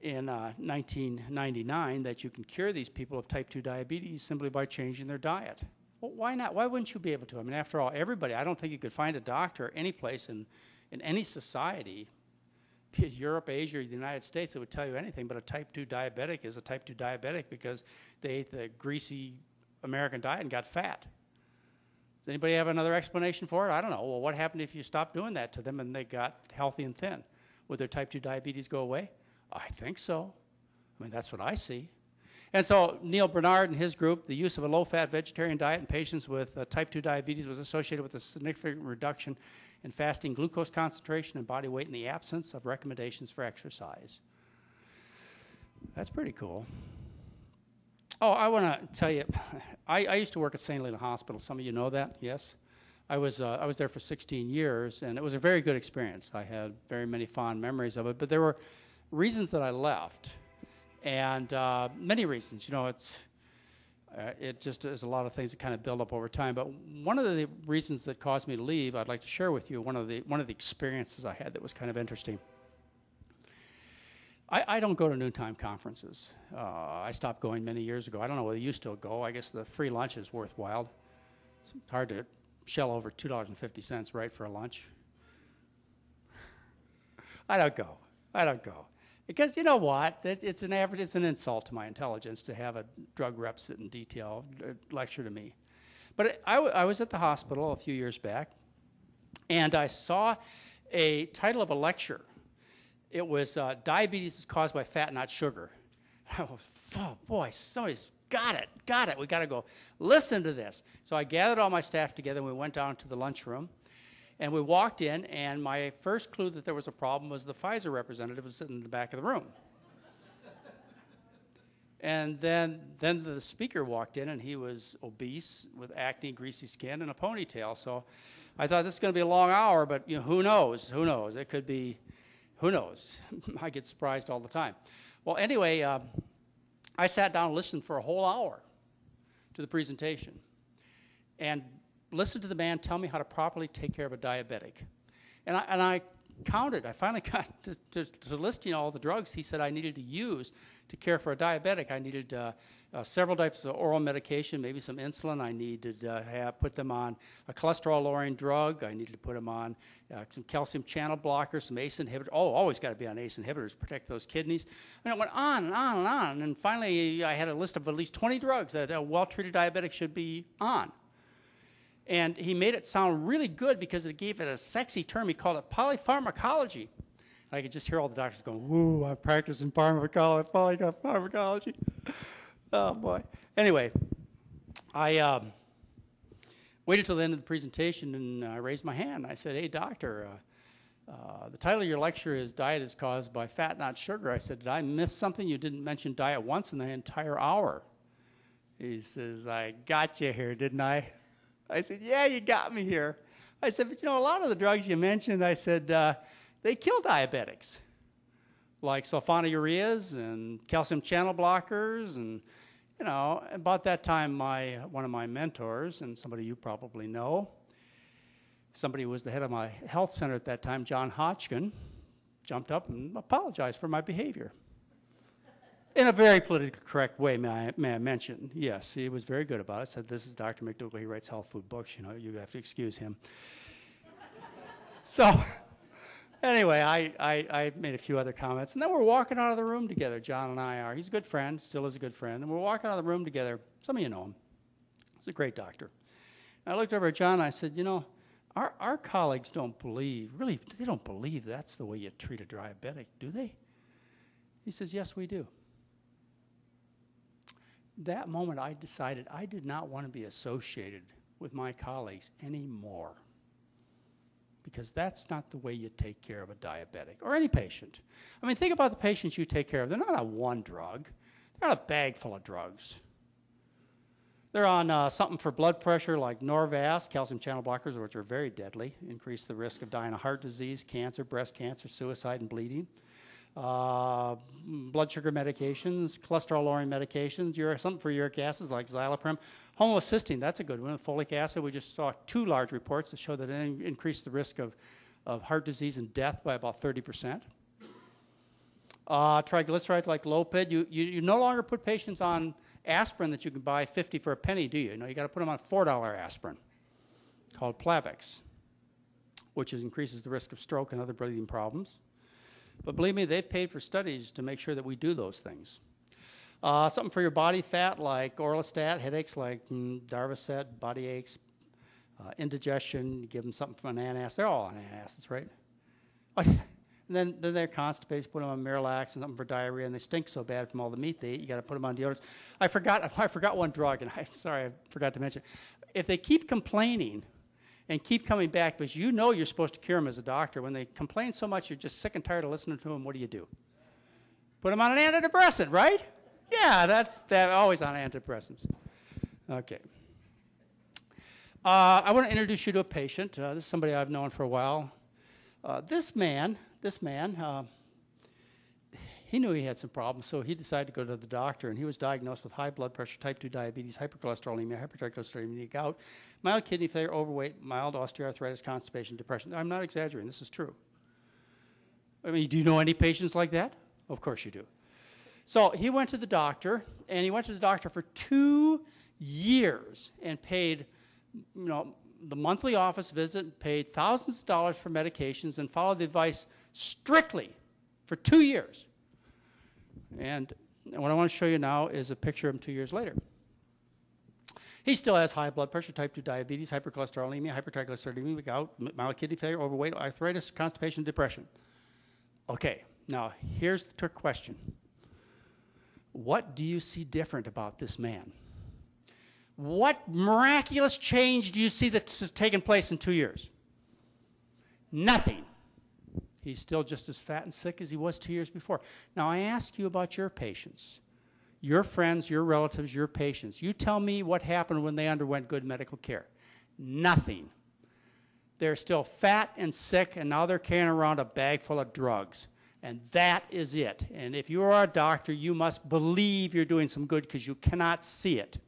in 1999, that you can cure these people of type 2 diabetes simply by changing their diet. Well, why not? Why wouldn't you be able to? I mean, after all, everybody, I don't think you could find a doctor any place in any society, be it Europe, Asia, or the United States, that would tell you anything but a type 2 diabetic is a type 2 diabetic because they ate the greasy American diet and got fat. Does anybody have another explanation for it? I don't know. Well, what happened if you stopped doing that to them and they got healthy and thin? Would their type 2 diabetes go away? I think so. I mean, that's what I see. And so Neil Bernard and his group, the use of a low-fat vegetarian diet in patients with type 2 diabetes was associated with a significant reduction in fasting glucose concentration and body weight in the absence of recommendations for exercise. That's pretty cool. Oh, I want to tell you, I used to work at St. Helena Hospital. Some of you know that, yes? I was there for 16 years, and it was a very good experience. I had very many fond memories of it, but there were reasons that I left, and many reasons. It just is a lot of things that kind of build up over time. But one of the reasons that caused me to leave, I'd like to share with you one of the experiences I had that was kind of interesting. I don't go to noontime conferences. I stopped going many years ago. I don't know whether you still go. I guess the free lunch is worthwhile. It's hard to shell over $2.50, right, for a lunch. I don't go. Because you know what? It's an insult to my intelligence to have a drug rep sit in detail lecture to me. But I was at the hospital a few years back, and I saw a title of a lecture. It was Diabetes is Caused by Fat, Not Sugar. Oh, boy, somebody's got it. We got to go listen to this. So I gathered all my staff together, and we went down to the lunchroom. And we walked in, and my first clue that there was a problem was the Pfizer representative was sitting in the back of the room. And then the speaker walked in, and he was obese with acne, greasy skin, and a ponytail. So I thought this is going to be a long hour, but who knows? It could be, who knows? I get surprised all the time. Well, anyway, I sat down and listened for a whole hour to the presentation. And listen to the man tell me how to properly take care of a diabetic. And I counted. I finally got to listing all the drugs he said I needed to use to care for a diabetic. I needed several types of oral medication, maybe some insulin. I needed to put them on a cholesterol-lowering drug. I needed to put them on some calcium channel blockers, some ACE inhibitors. Oh, always got to be on ACE inhibitors to protect those kidneys. And it went on and on and on. And finally, I had a list of at least 20 drugs that a well-treated diabetic should be on. And he made it sound really good because it gave it a sexy term. He called it polypharmacology. I could just hear all the doctors going, "Ooh, I'm practicing polypharmacology." Oh, boy. Anyway, I waited till the end of the presentation, and I raised my hand. I said, "Hey, doctor, The title of your lecture is Diet is Caused by Fat, Not Sugar. I said, did I miss something? You didn't mention diet once in the entire hour. He says, I got you here, didn't I? I said, yeah, you got me here. I said, but you know, a lot of the drugs you mentioned, I said, they kill diabetics, like sulfonylureas and calcium channel blockers. And, you know, about that time, one of my mentors, and somebody you probably know, somebody who was the head of my health center at that time, John Hodgkin, jumped up and apologized for my behavior. In a very politically correct way, may I mention. Yes, he was very good about it. Said, this is Dr. McDougall. He writes health food books. You know, you have to excuse him. So anyway, I made a few other comments. And then we're walking out of the room together, John and I are. He's a good friend, still is a good friend. And we're walking out of the room together. Some of you know him. He's a great doctor. And I looked over at John and I said, you know, our colleagues don't believe, really, they don't believe that's the way you treat a diabetic, do they? He says, yes, we do. That moment I decided I did not want to be associated with my colleagues anymore, because that's not the way you take care of a diabetic or any patient. I mean, think about the patients you take care of. They're not on one drug. They're on a bag full of drugs. They're on something for blood pressure like Norvasc, calcium channel blockers, which are very deadly, increase the risk of dying of heart disease, cancer, breast cancer, suicide, and bleeding. Blood sugar medications, cholesterol-lowering medications, something for uric acids like Xyloprim. Homocysteine, that's a good one. Folic acid, we just saw 2 large reports that show that it increased the risk of heart disease and death by about 30%. Triglycerides like Lopid, you no longer put patients on aspirin that you can buy 50 for a penny, do you? No, you got to put them on $4 aspirin called Plavix, which increases the risk of stroke and other breathing problems. But believe me, they've paid for studies to make sure that we do those things. Something for your body fat like Orlistat, headaches like Darvocet, body aches, indigestion, you give them something from an antacid. They're all on antacids, right? And then they're constipated, put them on Miralax and something for diarrhea, and they stink so bad from all the meat they eat, you got to put them on deodorants. I forgot one drug, and I'm sorry, I forgot to mention. If they keep complaining and keep coming back, because you know you're supposed to cure them as a doctor, when they complain so much you're just sick and tired of listening to them, what do? Put them on an antidepressant, right? Yeah, they're always on antidepressants. Okay. I want to introduce you to a patient. This is somebody I've known for a while. This man, he knew he had some problems, so he decided to go to the doctor, and he was diagnosed with high blood pressure, type 2 diabetes, hypercholesterolemia, hypertriglyceridemia, gout, mild kidney failure, overweight, mild osteoarthritis, constipation, depression. I'm not exaggerating. This is true. I mean, do you know any patients like that? Of course you do. So he went to the doctor, and he went to the doctor for 2 years and paid, you know, the monthly office visit, paid thousands of dollars for medications, and followed the advice strictly for 2 years. And what I want to show you now is a picture of him 2 years later. He still has high blood pressure, type 2 diabetes, hypercholesterolemia, hypertriglyceridemia, gout, mild kidney failure, overweight, arthritis, constipation, depression. Okay, now here's the trick question. What do you see different about this man? What miraculous change do you see that's taken place in 2 years? Nothing. He's still just as fat and sick as he was 2 years before. Now, I ask you about your patients, your friends, your relatives, your patients. You tell me what happened when they underwent good medical care. Nothing. They're still fat and sick, and now they're carrying around a bag full of drugs. And that is it. And if you are a doctor, you must believe you're doing some good because you cannot see it.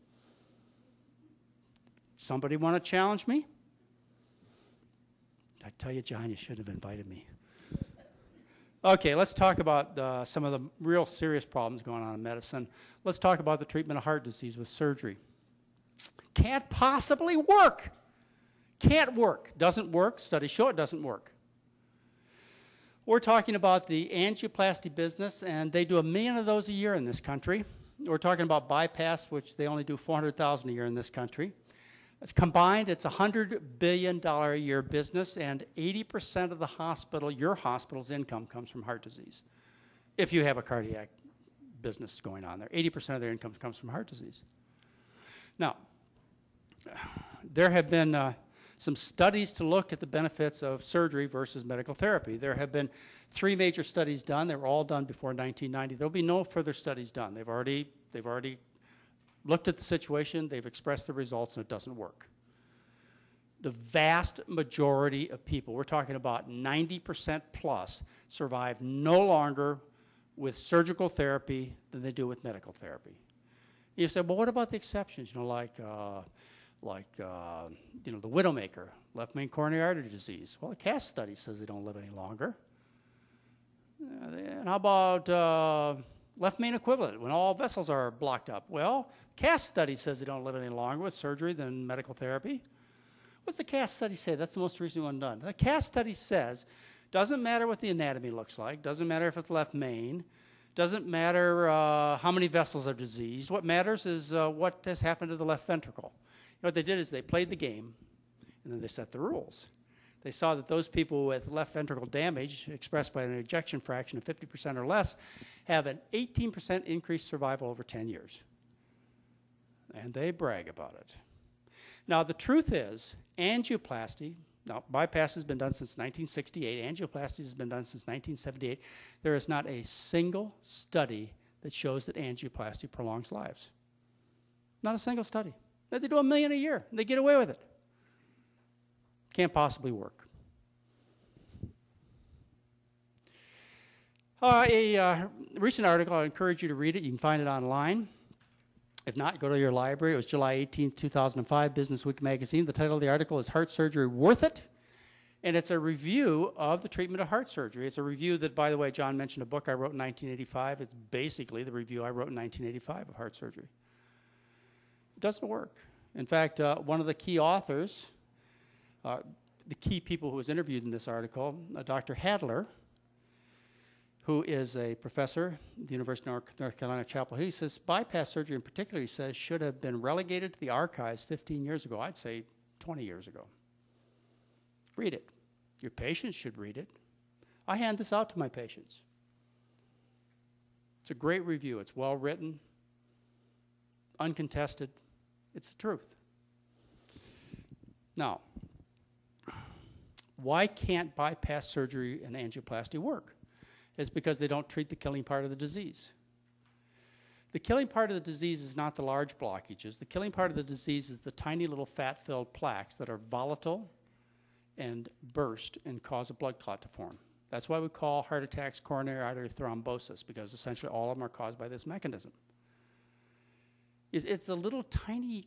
Somebody want to challenge me? I tell you, John, you should have invited me. Okay, let's talk about some of the real serious problems going on in medicine. Let's talk about the treatment of heart disease with surgery. Can't possibly work. Can't work. Doesn't work. Studies show it doesn't work. We're talking about the angioplasty business, and they do 1 million of those a year in this country. We're talking about bypass, which they only do 400,000 a year in this country. Combined, it's a $100 billion a year business, and 80% of the hospital, your hospital's income comes from heart disease. If you have a cardiac business going on there, 80% of their income comes from heart disease. Now, there have been some studies to look at the benefits of surgery versus medical therapy. There have been 3 major studies done. They were all done before 1990. There'll be no further studies done. They've already looked at the situation, they've expressed the results, and it doesn't work. The vast majority of people, we're talking about 90% plus, survive no longer with surgical therapy than they do with medical therapy. You say, well, what about the exceptions? You know, like the widowmaker, left main coronary artery disease. Well, the CAS study says they don't live any longer. And how about left main equivalent, when all vessels are blocked up? Well, CAS study says they don't live any longer with surgery than medical therapy. What's the CAS study say? That's the most recent one done. The CAS study says, doesn't matter what the anatomy looks like, doesn't matter if it's left main, doesn't matter how many vessels are diseased. What matters is what has happened to the left ventricle. You know, what they did is they played the game, and then they set the rules. They saw that those people with left ventricle damage, expressed by an ejection fraction of 50% or less, have an 18% increased survival over 10 years. And they brag about it. Now, the truth is, angioplasty, now bypass has been done since 1968, angioplasty has been done since 1978. There is not a single study that shows that angioplasty prolongs lives. Not a single study. They do 1 million a year, and they get away with it. Can't possibly work. A recent article, I encourage you to read it. You can find it online. If not, go to your library. It was July 18th, 2005, Business Week magazine. The title of the article is Heart Surgery Worth It? And it's a review of the treatment of heart surgery. It's a review that, by the way, John mentioned a book I wrote in 1985. It's basically the review I wrote in 1985 of heart surgery. It doesn't work. In fact, one of the key authors, the key people who was interviewed in this article, Dr. Hadler, who is a professor at the University of North Carolina, Chapel Hill, he says bypass surgery in particular, he says, should have been relegated to the archives 15 years ago. I'd say 20 years ago. Read it. Your patients should read it. I hand this out to my patients. It's a great review. It's well written, uncontested. It's the truth. Now, why can't bypass surgery and angioplasty work? It's because they don't treat the killing part of the disease. The killing part of the disease is not the large blockages. The killing part of the disease is the tiny little fat-filled plaques that are volatile and burst and cause a blood clot to form. That's why we call heart attacks coronary artery thrombosis, because essentially all of them are caused by this mechanism. It's the little tiny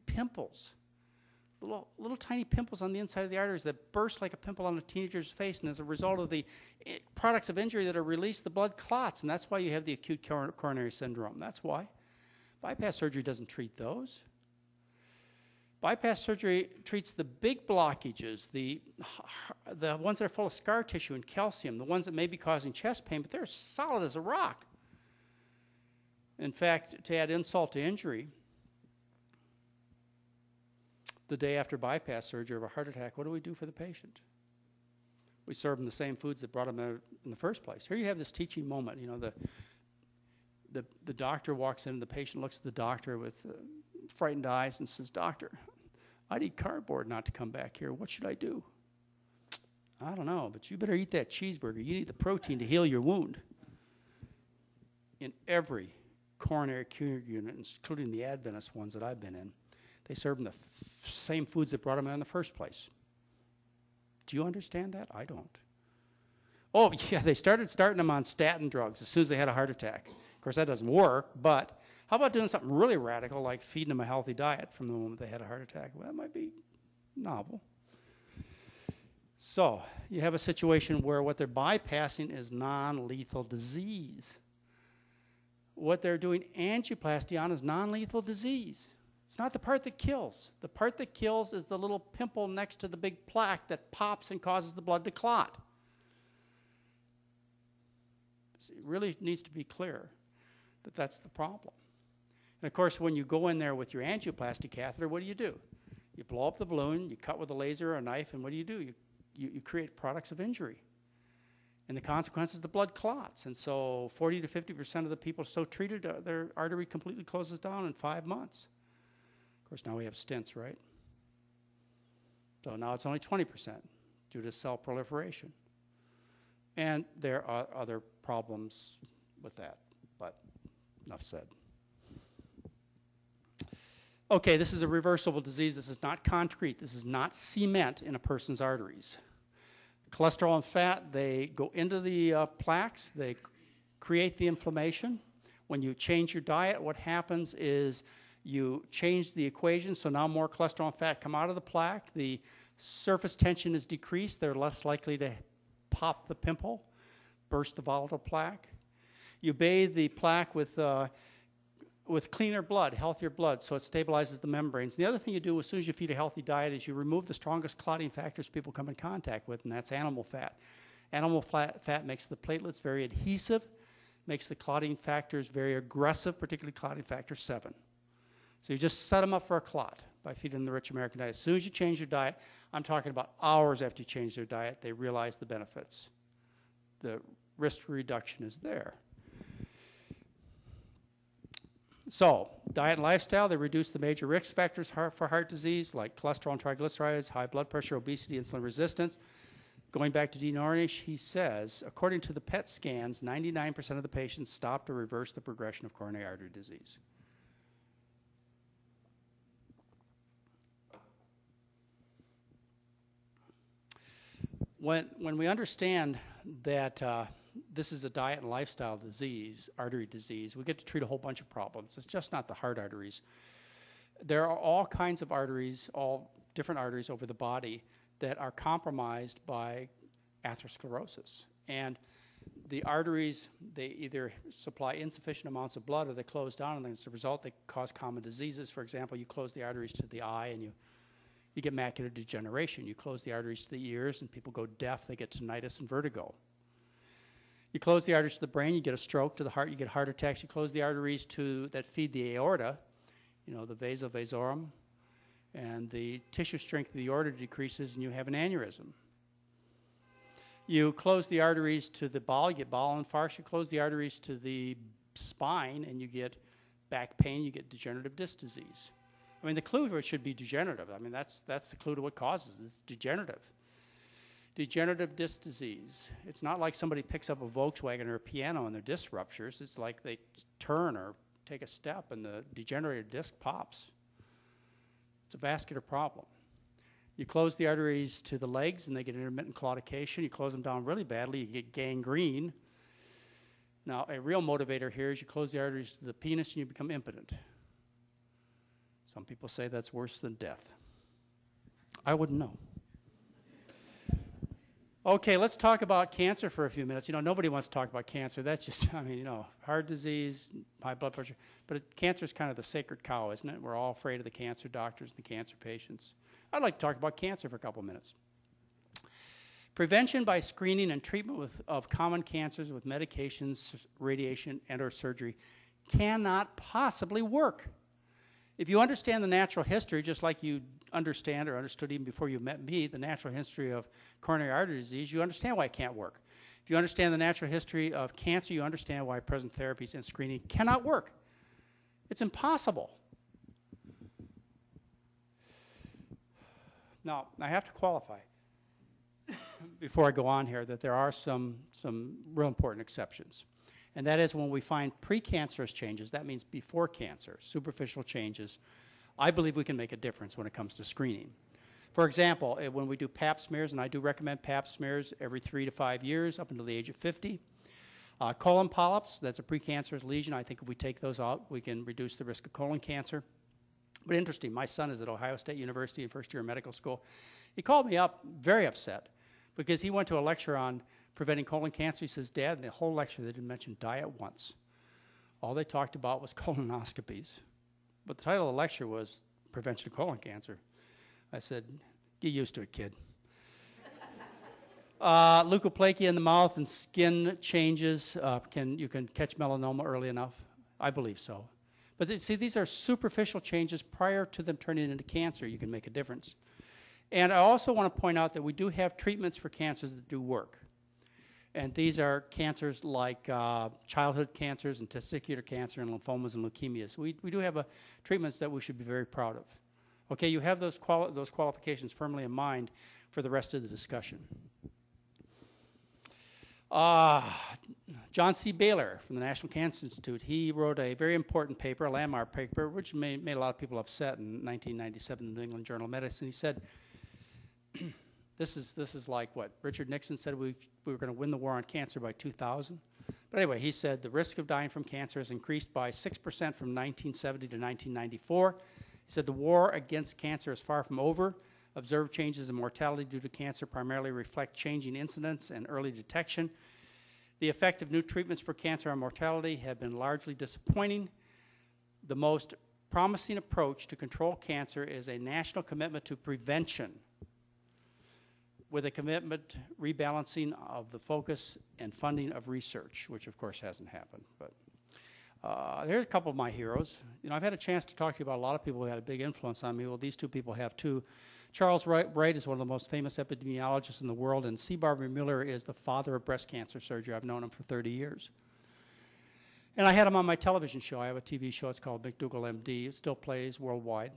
pimples. Little tiny pimples on the inside of the arteries that burst like a pimple on a teenager's face, and as a result of the products of injury that are released, the blood clots, and that's why you have the acute coronary syndrome. That's why. Bypass surgery doesn't treat those. Bypass surgery treats the big blockages, the ones that are full of scar tissue and calcium, the ones that may be causing chest pain, but they're solid as a rock. In fact, to add insult to injury, the day after bypass surgery of a heart attack, what do we do for the patient? We serve them the same foods that brought them out in the first place. Here you have this teaching moment. You know, the doctor walks in, and the patient looks at the doctor with frightened eyes and says, "Doctor, I need cardboard not to come back here. What should I do?" "I don't know, but you better eat that cheeseburger. You need the protein to heal your wound." In every coronary care unit, including the Adventist ones that I've been in, they serve them the same foods that brought them in the first place. Do you understand that? I don't. Oh, yeah, they starting them on statin drugs as soon as they had a heart attack. Of course, that doesn't work, but how about doing something really radical, like feeding them a healthy diet from the moment they had a heart attack? Well, that might be novel. So you have a situation where what they're bypassing is non-lethal disease. What they're doing angioplasty on is non-lethal disease. It's not the part that kills. The part that kills is the little pimple next to the big plaque that pops and causes the blood to clot. So it really needs to be clear that that's the problem. And of course, when you go in there with your angioplasty catheter, what do? You blow up the balloon, you cut with a laser or a knife, and what do? You create products of injury. And the consequence is the blood clots. And so 40 to 50% of the people so treated, their artery completely closes down in 5 months. Of course, now we have stents, right? So now it's only 20% due to cell proliferation. And there are other problems with that, but enough said. Okay, this is a reversible disease. This is not concrete. This is not cement in a person's arteries. Cholesterol and fat, they go into the plaques. They create the inflammation. When you change your diet, what happens is you change the equation, so now more cholesterol and fat come out of the plaque. The surface tension is decreased. They're less likely to pop the pimple, burst the volatile plaque. You bathe the plaque with cleaner blood, healthier blood, so it stabilizes the membranes. The other thing you do as soon as you feed a healthy diet is you remove the strongest clotting factors people come in contact with, and that's animal fat. Animal fat makes the platelets very adhesive, makes the clotting factors very aggressive, particularly clotting factor 7. So you just set them up for a clot by feeding the rich American diet. As soon as you change your diet, I'm talking about hours after you change their diet, they realize the benefits. The risk reduction is there. So, diet and lifestyle, they reduce the major risk factors for heart disease, like cholesterol and triglycerides, high blood pressure, obesity, insulin resistance. Going back to Dean Ornish, he says, according to the PET scans, 99% of the patients stopped or reversed the progression of coronary artery disease. When we understand that this is a diet and lifestyle disease, artery disease, we get to treat a whole bunch of problems. It's just not the heart arteries. There are all kinds of arteries, all different arteries over the body that are compromised by atherosclerosis. And the arteries, they either supply insufficient amounts of blood or they close down, and as a result, they cause common diseases. For example, you close the arteries to the eye and you get macular degeneration. You close the arteries to the ears and people go deaf, they get tinnitus and vertigo. You close the arteries to the brain, you get a stroke. To the heart, you get heart attacks. You close the arteries that feed the aorta, you know, the vasa vasorum, and the tissue strength of the aorta decreases and you have an aneurysm. You close the arteries to the bowel, you get bowel infarction. You close the arteries to the spine and you get back pain, you get degenerative disc disease. I mean, the clue to it should be degenerative. I mean, that's the clue to what causes it. It's degenerative. Degenerative disc disease. It's not like somebody picks up a Volkswagen or a piano and their disc ruptures. It's like they turn or take a step and the degenerative disc pops. It's a vascular problem. You close the arteries to the legs and they get intermittent claudication. You close them down really badly, you get gangrene. Now, a real motivator here is you close the arteries to the penis and you become impotent. Some people say that's worse than death. I wouldn't know. Okay, let's talk about cancer for a few minutes. You know, nobody wants to talk about cancer. That's just, I mean, you know, heart disease, high blood pressure. But cancer is kind of the sacred cow, isn't it? We're all afraid of the cancer doctors and the cancer patients. I'd like to talk about cancer for a couple minutes. Prevention by screening and treatment of common cancers with medications, radiation, and or surgery cannot possibly work. If you understand the natural history, just like you understand or understood even before you met me, the natural history of coronary artery disease, you understand why it can't work. If you understand the natural history of cancer, you understand why present therapies and screening cannot work. It's impossible. Now, I have to qualify before I go on here that there are some real important exceptions. And that is when we find precancerous changes, that means before cancer, superficial changes, I believe we can make a difference when it comes to screening. For example, when we do Pap smears, and I do recommend Pap smears every 3 to 5 years up until the age of 50. Colon polyps, that's a precancerous lesion. I think if we take those out, we can reduce the risk of colon cancer. But interesting, my son is at Ohio State University in first year of medical school. He called me up very upset because he went to a lecture on preventing colon cancer. He says, Dad, in the whole lecture they didn't mention diet once. All they talked about was colonoscopies. But the title of the lecture was Prevention of Colon Cancer. I said, get used to it, kid. Leukoplakia in the mouth and skin changes. You can catch melanoma early enough? I believe so. But see, these are superficial changes prior to them turning into cancer. You can make a difference. And I also want to point out that we do have treatments for cancers that do work. And these are cancers like childhood cancers and testicular cancer and lymphomas and leukemias. We do have treatments that we should be very proud of. Okay, you have those qualifications firmly in mind for the rest of the discussion. John C. Baylor from the National Cancer Institute, he wrote a very important paper, a landmark paper, which made a lot of people upset in 1997 in the New England Journal of Medicine. He said, this is like what Richard Nixon said we were going to win the war on cancer by 2000. But anyway, he said the risk of dying from cancer has increased by 6% from 1970 to 1994. He said the war against cancer is far from over. Observed changes in mortality due to cancer primarily reflect changing incidence and early detection. The effect of new treatments for cancer on mortality have been largely disappointing. The most promising approach to control cancer is a national commitment to prevention, with a commitment rebalancing of the focus and funding of research, which of course hasn't happened. But here's a couple of my heroes. You know, I've had a chance to talk to you about a lot of people who had a big influence on me. Well, these two people have too. Charles Wright is one of the most famous epidemiologists in the world, and C. Barbara Mueller is the father of breast cancer surgery. I've known him for 30 years. And I had him on my television show. I have a TV show. It's called McDougall, MD. It still plays worldwide.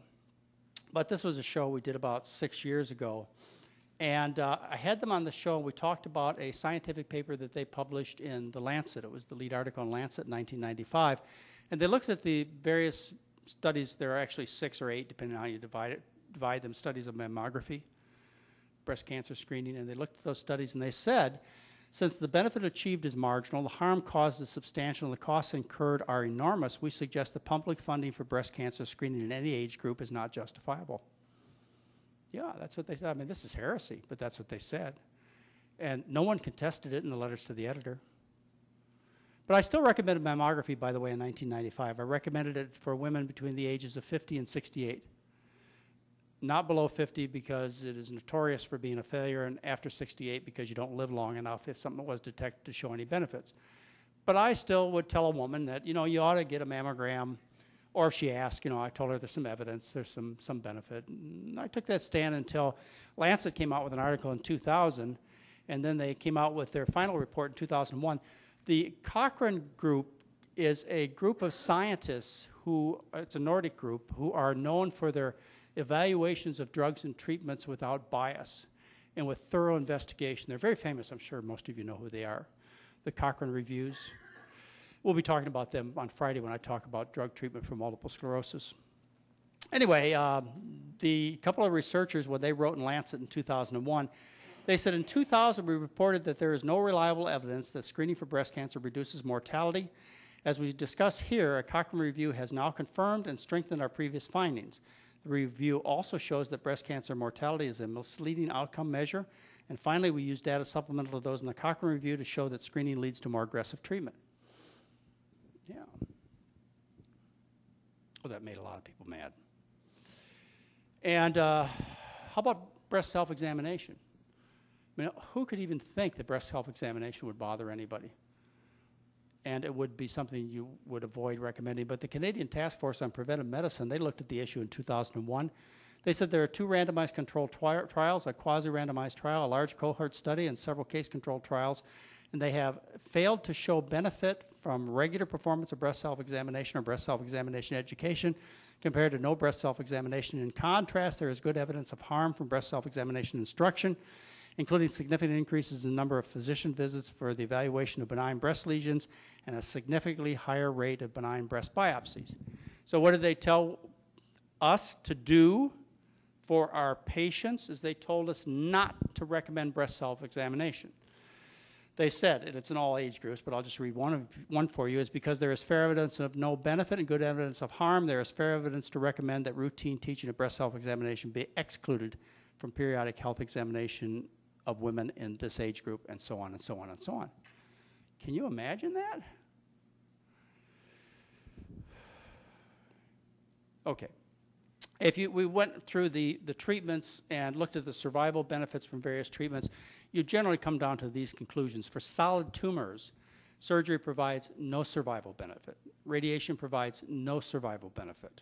But this was a show we did about 6 years ago. And I had them on the show, and we talked about a scientific paper that they published in The Lancet. It was the lead article in Lancet in 1995. And they looked at the various studies. There are actually 6 or 8, depending on how you divide them, studies of mammography, breast cancer screening, and they looked at those studies and they said, since the benefit achieved is marginal, the harm caused is substantial, and the costs incurred are enormous, we suggest that public funding for breast cancer screening in any age group is not justifiable. Yeah, that's what they said. I mean, this is heresy, but that's what they said. And no one contested it in the letters to the editor. But I still recommended mammography, by the way, in 1995. I recommended it for women between the ages of 50 and 68. Not below 50 because it is notorious for being a failure, and after 68 because you don't live long enough if something was detected to show any benefits. But I still would tell a woman that, you know, you ought to get a mammogram, or if she asked, you know, I told her there's some evidence, there's some benefit. And I took that stand until Lancet came out with an article in 2000, and then they came out with their final report in 2001. The Cochrane group is a group of scientists who, it's a Nordic group, who are known for their evaluations of drugs and treatments without bias and with thorough investigation. They're very famous. I'm sure most of you know who they are. The Cochrane Reviews. We'll be talking about them on Friday when I talk about drug treatment for multiple sclerosis. Anyway, the couple of researchers, when they wrote in Lancet in 2001, they said in 2000 we reported that there is no reliable evidence that screening for breast cancer reduces mortality. As we discuss here, a Cochrane review has now confirmed and strengthened our previous findings. The review also shows that breast cancer mortality is a misleading outcome measure. And finally, we use data supplemental to those in the Cochrane review to show that screening leads to more aggressive treatment. Yeah. Well, that made a lot of people mad. And how about breast self-examination? I mean, who could even think that breast self-examination would bother anybody? And it would be something you would avoid recommending. But the Canadian Task Force on Preventive Medicine, they looked at the issue in 2001. They said there are 2 randomized controlled trials, a quasi-randomized trial, a large cohort study, and several case-controlled trials. And they have failed to show benefit from regular performance of breast self-examination or breast self-examination education compared to no breast self-examination. In contrast, there is good evidence of harm from breast self-examination instruction, including significant increases in the number of physician visits for the evaluation of benign breast lesions and a significantly higher rate of benign breast biopsies. So what did they tell us to do for our patients? Is they told us not to recommend breast self-examination. They said, and it's in all age groups, but I'll just read one for you, is because there is fair evidence of no benefit and good evidence of harm, there is fair evidence to recommend that routine teaching of breast self-examination be excluded from periodic health examination of women in this age group, and so on and so on and so on. Can you imagine that? Okay. We went through the treatments and looked at the survival benefits from various treatments, you generally come down to these conclusions. For solid tumors, surgery provides no survival benefit. Radiation provides no survival benefit.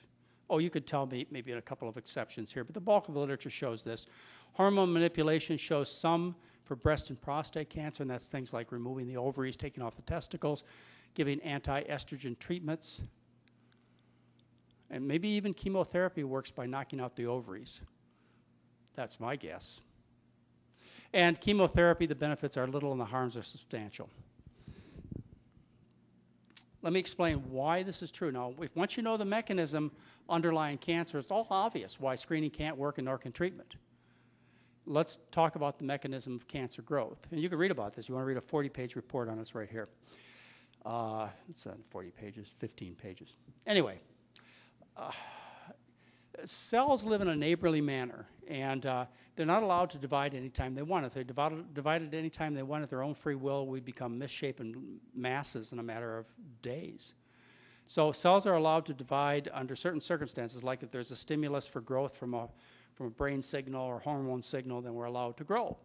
Oh, you could tell me maybe a couple of exceptions here, but the bulk of the literature shows this. Hormone manipulation shows some for breast and prostate cancer, and that's things like removing the ovaries, taking off the testicles, giving anti-estrogen treatments. And maybe even chemotherapy works by knocking out the ovaries. That's my guess. And chemotherapy, the benefits are little and the harms are substantial. Let me explain why this is true. Now, once you know the mechanism underlying cancer, it's all obvious why screening can't work and nor can treatment. Let's talk about the mechanism of cancer growth. And you can read about this. You want to read a 40-page report on this right here. It's on 40 pages, 15 pages. Anyway, cells live in a neighborly manner, and they're not allowed to divide anytime they want. If they divided anytime they want at their own free will, we'd become misshapen masses in a matter of days. So cells are allowed to divide under certain circumstances, like if there's a stimulus for growth from a brain signal or hormone signal, then we're allowed to grow.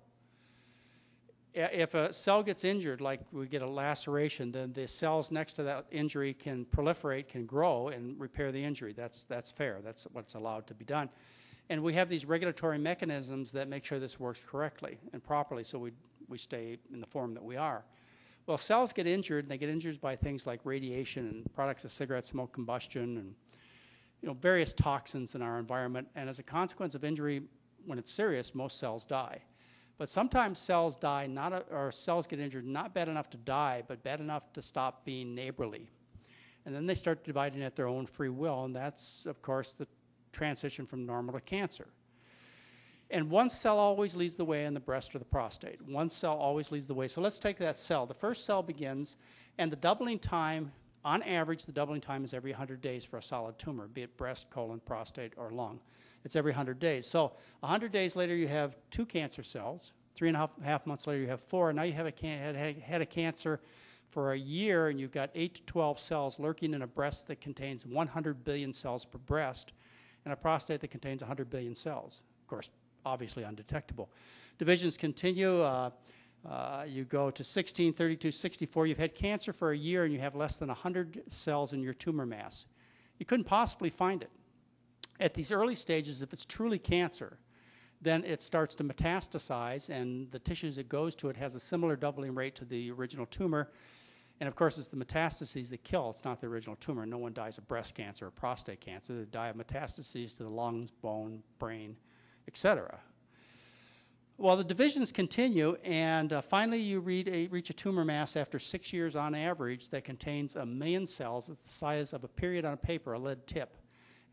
If a cell gets injured, like we get a laceration, then the cells next to that injury can proliferate, can grow, and repair the injury. That's fair. That's what's allowed to be done. And we have these regulatory mechanisms that make sure this works correctly and properly, so we stay in the form that we are. Well, cells get injured, and they get injured by things like radiation and products of cigarette smoke, combustion, and various toxins in our environment. And as a consequence of injury, when it's serious, most cells die. But sometimes cells die, or cells get injured, not bad enough to die, but bad enough to stop being neighborly. And then they start dividing at their own free will, and that's, of course, the transition from normal to cancer. And one cell always leads the way in the breast or the prostate. One cell always leads the way. So let's take that cell. The first cell begins, and the doubling time, on average, the doubling time is every 100 days for a solid tumor, be it breast, colon, prostate, or lung. It's every 100 days. So 100 days later, you have 2 cancer cells. 3.5 months later, you have 4. Now you have had a cancer for a year, and you've got 8 to 12 cells lurking in a breast that contains 100 billion cells per breast, and a prostate that contains 100 billion cells. Of course, obviously undetectable. Divisions continue. You go to 16, 32, 64. You've had cancer for a year, and you have less than 100 cells in your tumor mass. You couldn't possibly find it. At these early stages, if it's truly cancer, then it starts to metastasize, and the tissues it goes to, it has a similar doubling rate to the original tumor. And of course, it's the metastases that kill. It's not the original tumor. No one dies of breast cancer or prostate cancer. They die of metastases to the lungs, bone, brain, etc. Well, the divisions continue, and finally you reach a tumor mass after 6 years on average that contains 1 million cells. It's the size of a period on a paper, a lead tip.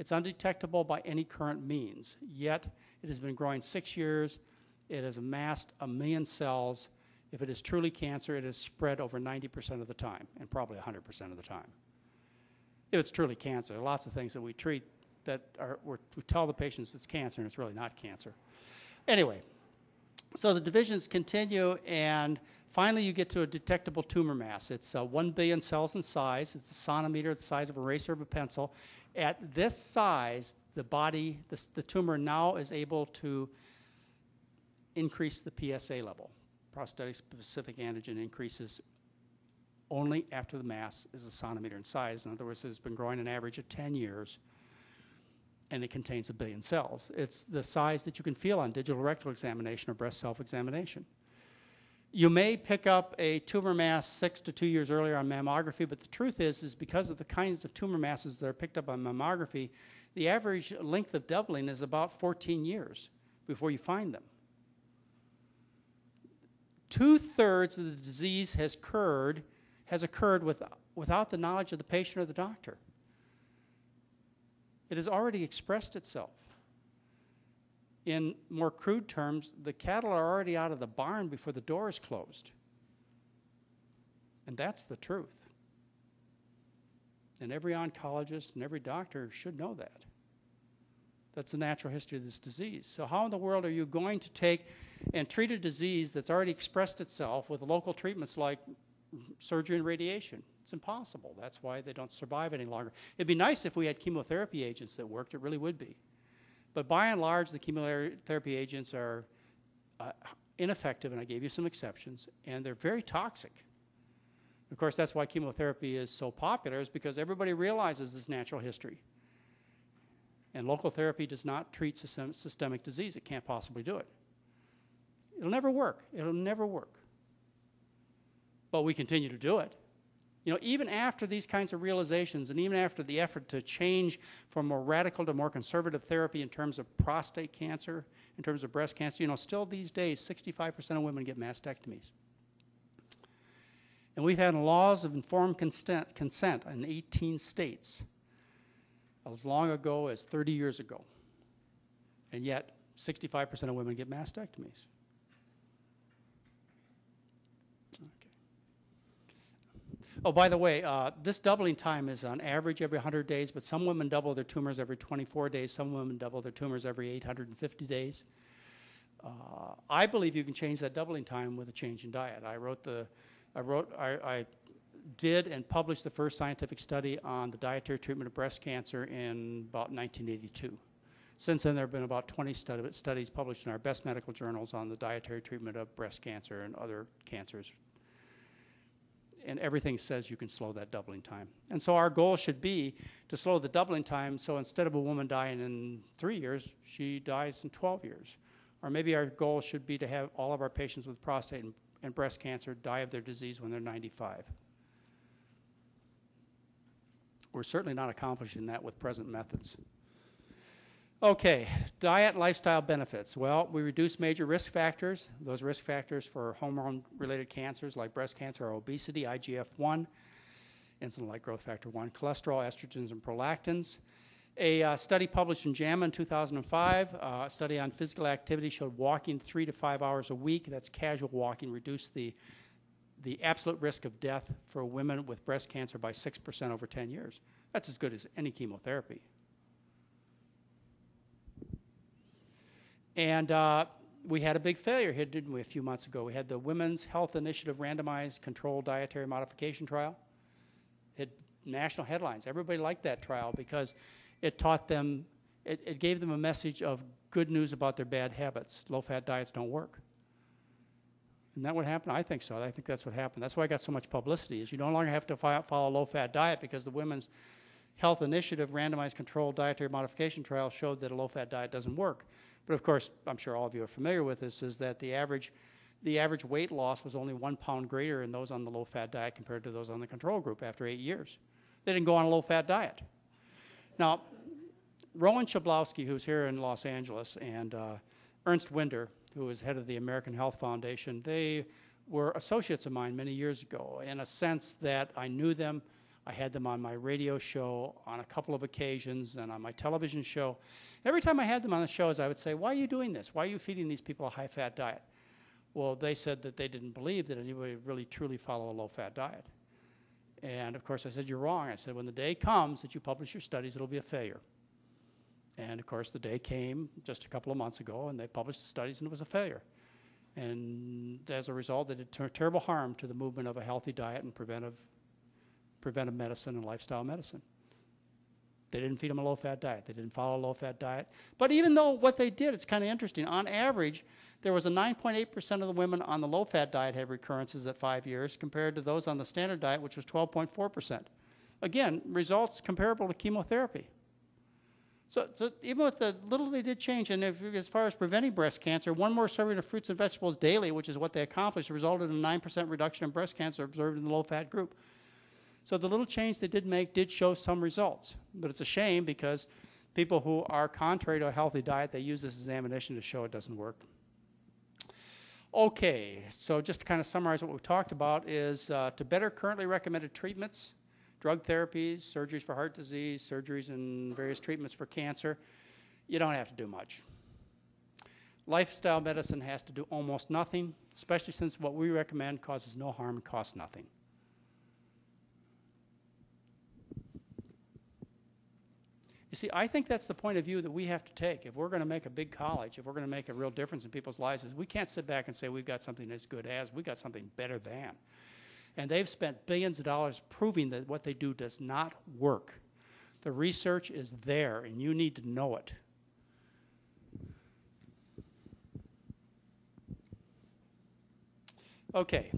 It's undetectable by any current means, yet it has been growing 6 years. It has amassed 1 million cells. If it is truly cancer, it is spread over 90% of the time, and probably 100% of the time. If it's truly cancer, there are lots of things that we treat that we tell the patients it's cancer, and it's really not cancer. Anyway, so the divisions continue, and finally you get to a detectable tumor mass. It's 1 billion cells in size. It's a centimeter, the size of an eraser of a pencil. At this size, the tumor now is able to increase the PSA level. Prostatic specific antigen increases only after the mass is a centimeter in size. In other words, it's been growing an average of 10 years, and it contains 1 billion cells. It's the size that you can feel on digital rectal examination or breast self-examination. You may pick up a tumor mass 6 to 2 years earlier on mammography, but the truth is because of the kinds of tumor masses that are picked up on mammography, the average length of doubling is about 14 years before you find them. 2/3 of the disease has occurred without the knowledge of the patient or the doctor. It has already expressed itself. In more crude terms, the cattle are already out of the barn before the door is closed. And that's the truth. And every oncologist and every doctor should know that. That's the natural history of this disease. So how in the world are you going to take and treat a disease that's already expressed itself with local treatments like surgery and radiation? It's impossible. That's why they don't survive any longer. It'd be nice if we had chemotherapy agents that worked. It really would be. But by and large, the chemotherapy agents are ineffective, and I gave you some exceptions, and they're very toxic. Of course, that's why chemotherapy is so popular, is because everybody realizes this natural history. And local therapy does not treat systemic disease. It can't possibly do it. It'll never work. It'll never work. But we continue to do it. You know, even after these kinds of realizations and even after the effort to change from more radical to more conservative therapy in terms of prostate cancer, in terms of breast cancer, you know, still these days 65% of women get mastectomies. And we've had laws of informed consent in 18 states as long ago as 30 years ago. And yet 65% of women get mastectomies. Oh, by the way, this doubling time is on average every 100 days, but some women double their tumors every 24 days. Some women double their tumors every 850 days. I believe you can change that doubling time with a change in diet. I did and published the first scientific study on the dietary treatment of breast cancer in about 1982. Since then, there have been about 20 studies published in our best medical journals on the dietary treatment of breast cancer and other cancers. And everything says you can slow that doubling time. And so our goal should be to slow the doubling time, so instead of a woman dying in 3 years, she dies in 12 years. Or maybe our goal should be to have all of our patients with prostate and breast cancer die of their disease when they're 95. We're certainly not accomplishing that with present methods. Okay, diet and lifestyle benefits. Well, we reduce major risk factors. Those risk factors for hormone-related cancers like breast cancer are obesity, IGF-1, insulin-like growth factor 1, cholesterol, estrogens, and prolactins. A study published in JAMA in 2005, a study on physical activity showed walking 3 to 5 hours a week, that's casual walking, reduced the absolute risk of death for women with breast cancer by 6% over 10 years. That's as good as any chemotherapy. And we had a big failure here, didn't we, a few months ago? We had the Women's Health Initiative randomized controlled dietary modification trial. It had national headlines. Everybody liked that trial because it taught them, it gave them a message of good news about their bad habits. Low-fat diets don't work. Isn't that what happened? I think so. I think that's what happened. That's why I got so much publicity, is you no longer have to follow a low-fat diet because the Women's Health Initiative randomized controlled dietary modification trial showed that a low-fat diet doesn't work. But of course, I'm sure all of you are familiar with this, is that the average weight loss was only 1 pound greater in those on the low-fat diet compared to those on the control group after 8 years. They didn't go on a low-fat diet. Now, Rowan Chablowski, who's here in Los Angeles, and Ernst Winder, who was head of the American Health Foundation, they were associates of mine many years ago, in a sense that I knew them. I had them on my radio show on a couple of occasions and on my television show. Every time I had them on the shows, I would say, why are you doing this? Why are you feeding these people a high-fat diet? Well, they said that they didn't believe that anybody would really truly follow a low-fat diet. And of course, I said, you're wrong. I said, when the day comes that you publish your studies, it'll be a failure. And of course, the day came just a couple of months ago, and they published the studies, and it was a failure. And as a result, it did terrible harm to the movement of a healthy diet and preventive medicine and lifestyle medicine. They didn't feed them a low-fat diet. They didn't follow a low-fat diet. But even though what they did, it's kind of interesting. On average, there was a 9.8% of the women on the low-fat diet had recurrences at 5 years compared to those on the standard diet, which was 12.4%. Again, results comparable to chemotherapy. So even with the little they did change, and as far as preventing breast cancer, 1 more serving of fruits and vegetables daily, which is what they accomplished, resulted in a 9% reduction in breast cancer observed in the low-fat group. So the little change they did make did show some results. But it's a shame because people who are contrary to a healthy diet, they use this as ammunition to show it doesn't work. Okay, so just to kind of summarize what we've talked about is to better currently recommended treatments, drug therapies, surgeries for heart disease, surgeries and various treatments for cancer, you don't have to do much. Lifestyle medicine has to do almost nothing, especially since what we recommend causes no harm and costs nothing. You see, I think that's the point of view that we have to take. If we're going to make a big college, if we're going to make a real difference in people's lives, we can't sit back and say we've got something as good as, we've got something better than. And they've spent billions of dollars proving that what they do does not work. The research is there, and you need to know it. Okay.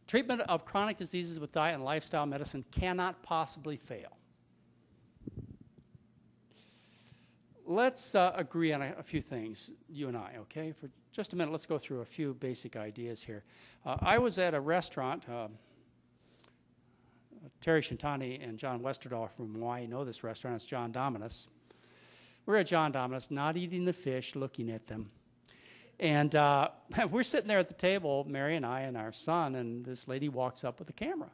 Treatment of chronic diseases with diet and lifestyle medicine cannot possibly fail. Let's agree on a few things, you and I, okay? For just a minute, let's go through a few basic ideas here. I was at a restaurant Terry Shintani and John Westerdahl from Hawaii know this restaurant. It's John Dominus. We're at John Dominus, not eating the fish, looking at them. And we're sitting there at the table, Mary and I and our son, and this lady walks up with a camera.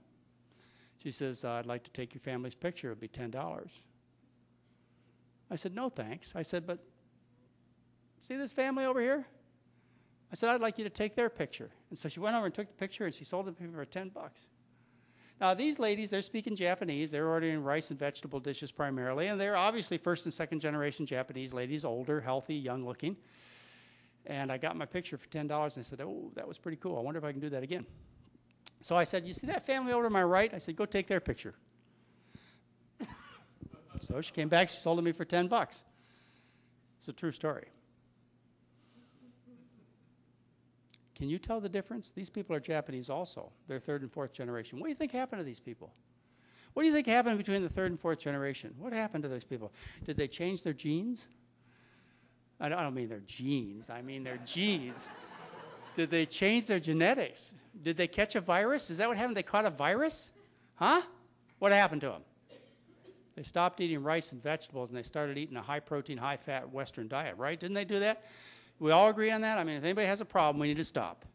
She says, I'd like to take your family's picture. It'll be $10. I said, no, thanks. I said, but see this family over here? I said, I'd like you to take their picture. And so she went over and took the picture, and she sold it to me for $10. Now, these ladies, they're speaking Japanese. They're ordering rice and vegetable dishes primarily, and they're obviously first and second generation Japanese ladies, older, healthy, young looking. And I got my picture for $10, and I said, oh, that was pretty cool. I wonder if I can do that again. So I said, you see that family over to my right? I said, go take their picture. So she came back. She sold it to me for $10. It's a true story. Can you tell the difference? These people are Japanese also. They're third and fourth generation. What do you think happened to these people? What do you think happened between the third and fourth generation? What happened to those people? Did they change their genes? I don't mean their genes. I mean their genes. Did they change their genetics? Did they catch a virus? Is that what happened? They caught a virus? Huh? What happened to them? They stopped eating rice and vegetables, and they started eating a high-protein, high-fat Western diet, right? Didn't they do that? We all agree on that? I mean, if anybody has a problem, we need to stop.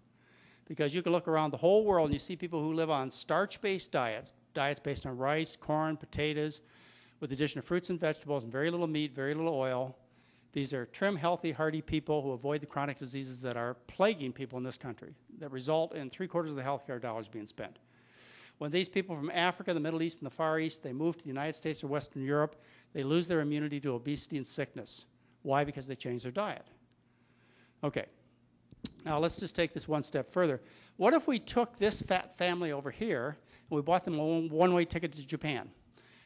Because you can look around the whole world, and you see people who live on starch-based diets, diets based on rice, corn, potatoes, with the addition of fruits and vegetables, and very little meat, very little oil. These are trim, healthy, hardy people who avoid the chronic diseases that are plaguing people in this country, that result in 3/4 of the healthcare dollars being spent. When these people from Africa, the Middle East, and the Far East, they move to the United States or Western Europe, they lose their immunity to obesity and sickness. Why? Because they change their diet. Okay. Now let's just take this one step further. What if we took this fat family over here and we bought them a one-way ticket to Japan?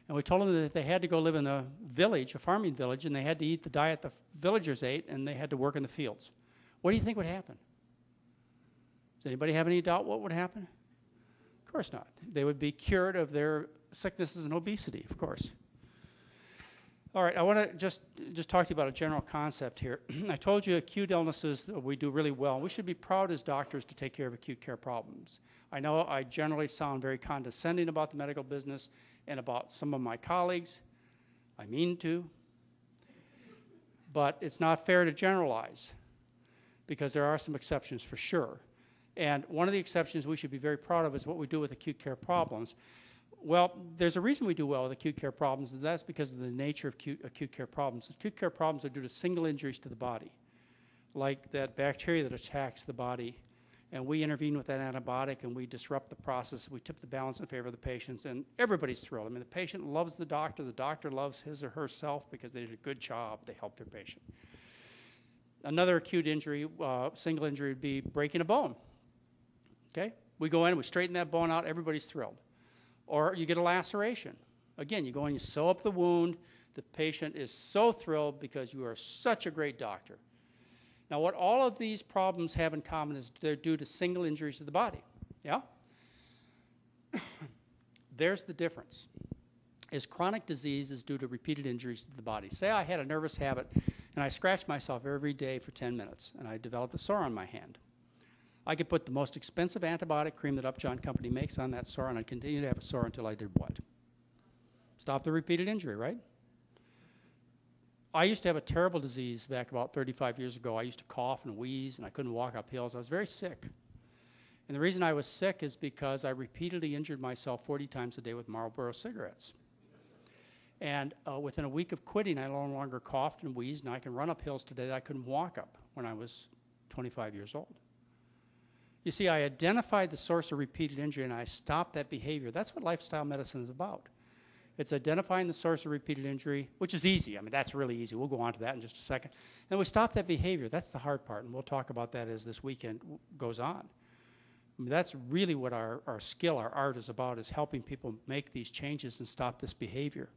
And we told them that they had to go live in a village, a farming village, and they had to eat the diet the villagers ate, and they had to work in the fields. What do you think would happen? Does anybody have any doubt what would happen? Of course not. They would be cured of their sicknesses and obesity, of course. All right, I want to just talk to you about a general concept here. I told you acute illnesses we do really well. We should be proud as doctors to take care of acute care problems. I know I generally sound very condescending about the medical business and about some of my colleagues. I mean to. But it's not fair to generalize because there are some exceptions for sure. And one of the exceptions we should be very proud of is what we do with acute care problems. Well, there's a reason we do well with acute care problems, and that's because of the nature of acute care problems. Acute care problems are due to single injuries to the body, like that bacteria that attacks the body. And we intervene with that antibiotic, and we disrupt the process. We tip the balance in favor of the patients, and everybody's thrilled. I mean, the patient loves the doctor loves his or herself because they did a good job. They helped their patient. Another acute injury, single injury, would be breaking a bone. Okay? We go in, we straighten that bone out, everybody's thrilled. Or you get a laceration. Again, you go in, you sew up the wound. The patient is so thrilled because you are such a great doctor. Now, what all of these problems have in common is they're due to single injuries to the body. Yeah? There's the difference. Chronic disease is due to repeated injuries to the body. Say I had a nervous habit and I scratched myself every day for 10 minutes and I developed a sore on my hand. I could put the most expensive antibiotic cream that Upjohn Company makes on that sore, and I'd continue to have a sore until I did what? Stop the repeated injury, right? I used to have a terrible disease back about 35 years ago. I used to cough and wheeze, and I couldn't walk up hills. I was very sick. And the reason I was sick is because I repeatedly injured myself 40 times a day with Marlboro cigarettes. And within a week of quitting, I no longer coughed and wheezed, and I can run up hills today that I couldn't walk up when I was 25 years old. You see, I identified the source of repeated injury and I stopped that behavior. That's what lifestyle medicine is about. It's identifying the source of repeated injury, which is easy. I mean, that's really easy. We'll go on to that in just a second. And we stop that behavior. That's the hard part, and we'll talk about that as this weekend goes on. I mean, that's really what our skill, our art is about, is helping people make these changes and stop this behavior.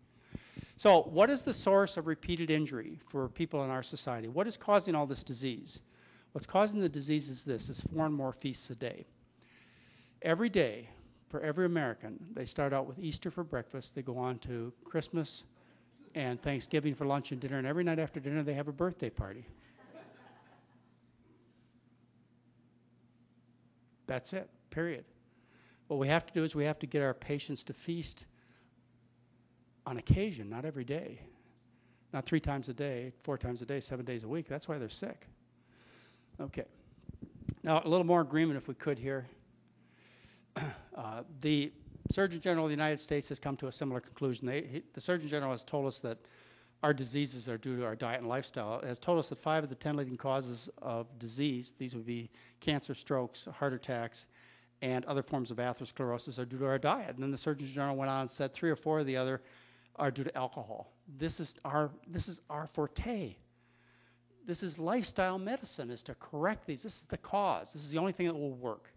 So what is the source of repeated injury for people in our society? What is causing all this disease? What's causing the disease is this, is 4 and more feasts a day. Every day, for every American, they start out with Easter for breakfast, they go on to Christmas and Thanksgiving for lunch and dinner, and every night after dinner they have a birthday party. That's it, period. What we have to do is we have to get our patients to feast on occasion, not every day. Not 3 times a day, 4 times a day, 7 days a week. That's why they're sick. Okay. Now, a little more agreement if we could here. The Surgeon General of the United States has come to a similar conclusion. The Surgeon General has told us that our diseases are due to our diet and lifestyle. Has told us that 5 of the 10 leading causes of disease, these would be cancer, strokes, heart attacks, and other forms of atherosclerosis, are due to our diet. And then the Surgeon General went on and said 3 or 4 of the other are due to alcohol. This is our forte. This is lifestyle medicine, is to correct these. This is the cause. This is the only thing that will work.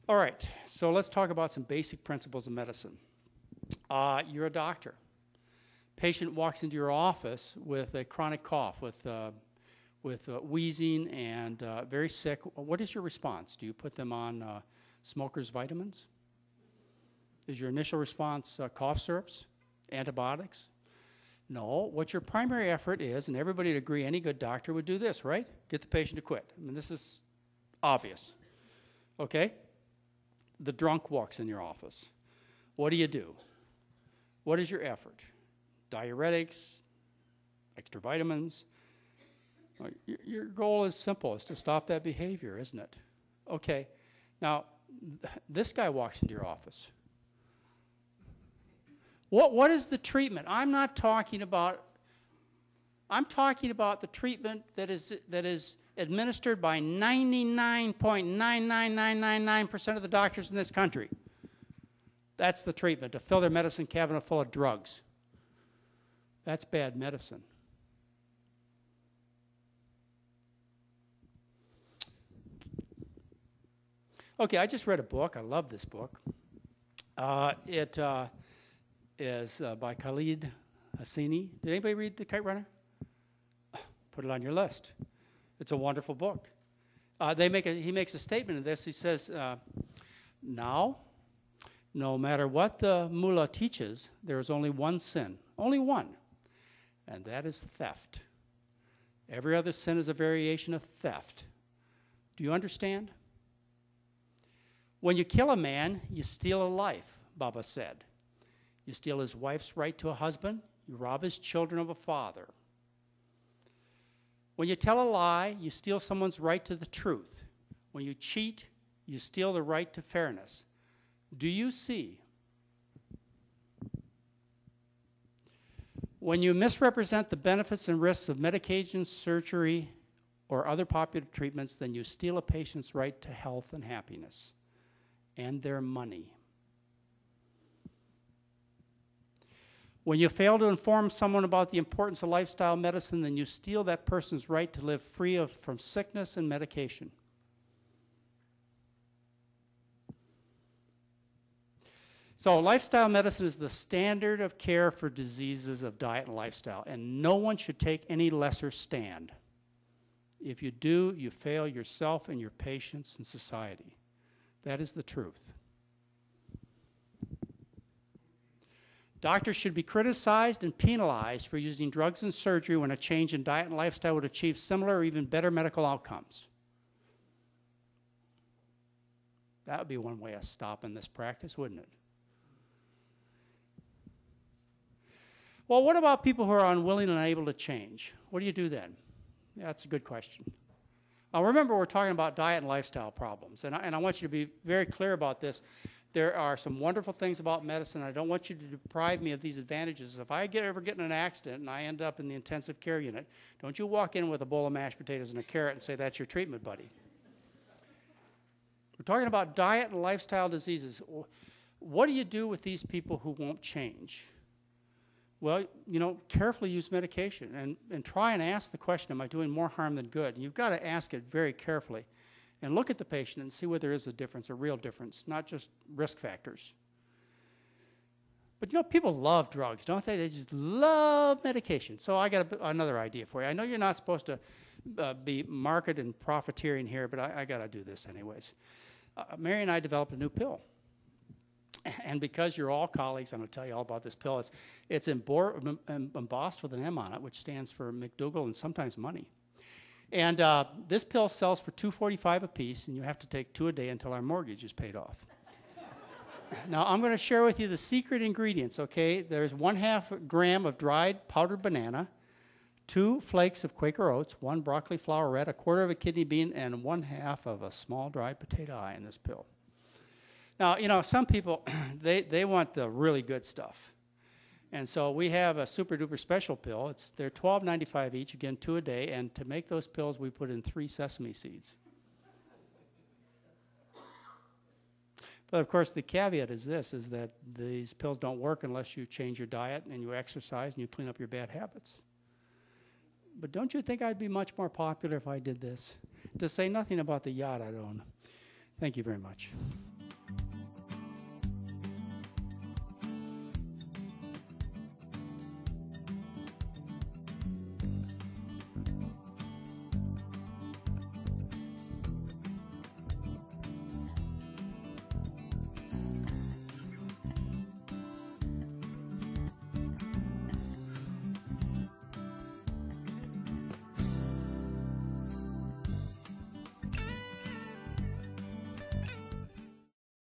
All right, so let's talk about some basic principles of medicine. You're a doctor. Patient walks into your office with a chronic cough, with wheezing and very sick. What is your response? Do you put them on smoker's vitamins? Is your initial response cough syrups, antibiotics? No. What your primary effort is, and everybody would agree, any good doctor would do this, right? Get the patient to quit. I mean, this is obvious. Okay? The drunk walks in your office. What do? What is your effort? Diuretics, extra vitamins. Your goal is simple, is to stop that behavior, isn't it? Okay. Now, this guy walks into your office. What is the treatment? I'm talking about the treatment that is administered by 99.99999% of the doctors in this country. That's the treatment, to fill their medicine cabinet full of drugs. That's bad medicine. Okay, I just read a book. I love this book. It is by Khalid Hosseini. Did anybody read The Kite Runner? Put it on your list. It's a wonderful book. He makes a statement in this. He says, now, no matter what the mullah teaches, there is only one sin, only one, and that is theft. Every other sin is a variation of theft. Do you understand? When you kill a man, you steal a life, Baba said. You steal his wife's right to a husband. You rob his children of a father. When you tell a lie, you steal someone's right to the truth. When you cheat, you steal the right to fairness. Do you see? When you misrepresent the benefits and risks of medication, surgery, or other popular treatments, then you steal a patient's right to health and happiness and their money. When you fail to inform someone about the importance of lifestyle medicine, then you steal that person's right to live free from sickness and medication. So lifestyle medicine is the standard of care for diseases of diet and lifestyle, and no one should take any lesser stand. If you do, you fail yourself and your patients and society. That is the truth. Doctors should be criticized and penalized for using drugs and surgery when a change in diet and lifestyle would achieve similar or even better medical outcomes. That would be one way of stopping this practice, wouldn't it? Well, what about people who are unwilling and unable to change? What do you do then? Yeah, that's a good question. Now remember, we're talking about diet and lifestyle problems, and I want you to be very clear about this. There are some wonderful things about medicine. I don't want you to deprive me of these advantages. If I ever get in an accident and I end up in the intensive care unit, don't you walk in with a bowl of mashed potatoes and a carrot and say, that's your treatment, buddy. We're talking about diet and lifestyle diseases. What do you do with these people who won't change? Well, you know, carefully use medication and try and ask the question, am I doing more harm than good? And you've got to ask it very carefully and look at the patient and see whether there is a difference, a real difference, not just risk factors. But, you know, people love drugs, don't they? They just love medication. So I got another idea for you. I know you're not supposed to be market and profiteering here, but I got to do this anyways. Mary and I developed a new pill. And because you're all colleagues, I'm going to tell you all about this pill. It's embossed with an M on it, which stands for McDougall and sometimes money. And this pill sells for $2.45 a piece, and you have to take 2 a day until our mortgage is paid off. Now, I'm going to share with you the secret ingredients, okay? There's 1/2 gram of dried powdered banana, 2 flakes of Quaker oats, 1 broccoli flowerette, 1/4 of a kidney bean, and 1/2 of a small dried potato eye in this pill. Now, you know, some people, they want the really good stuff. And so we have a super duper special pill. They're $12.95 each, again, 2 a day. And to make those pills, we put in 3 sesame seeds. But of course, the caveat is this, is that these pills don't work unless you change your diet and you exercise and you clean up your bad habits. But don't you think I'd be much more popular if I did this? To say nothing about the yacht I'd own. Thank you very much.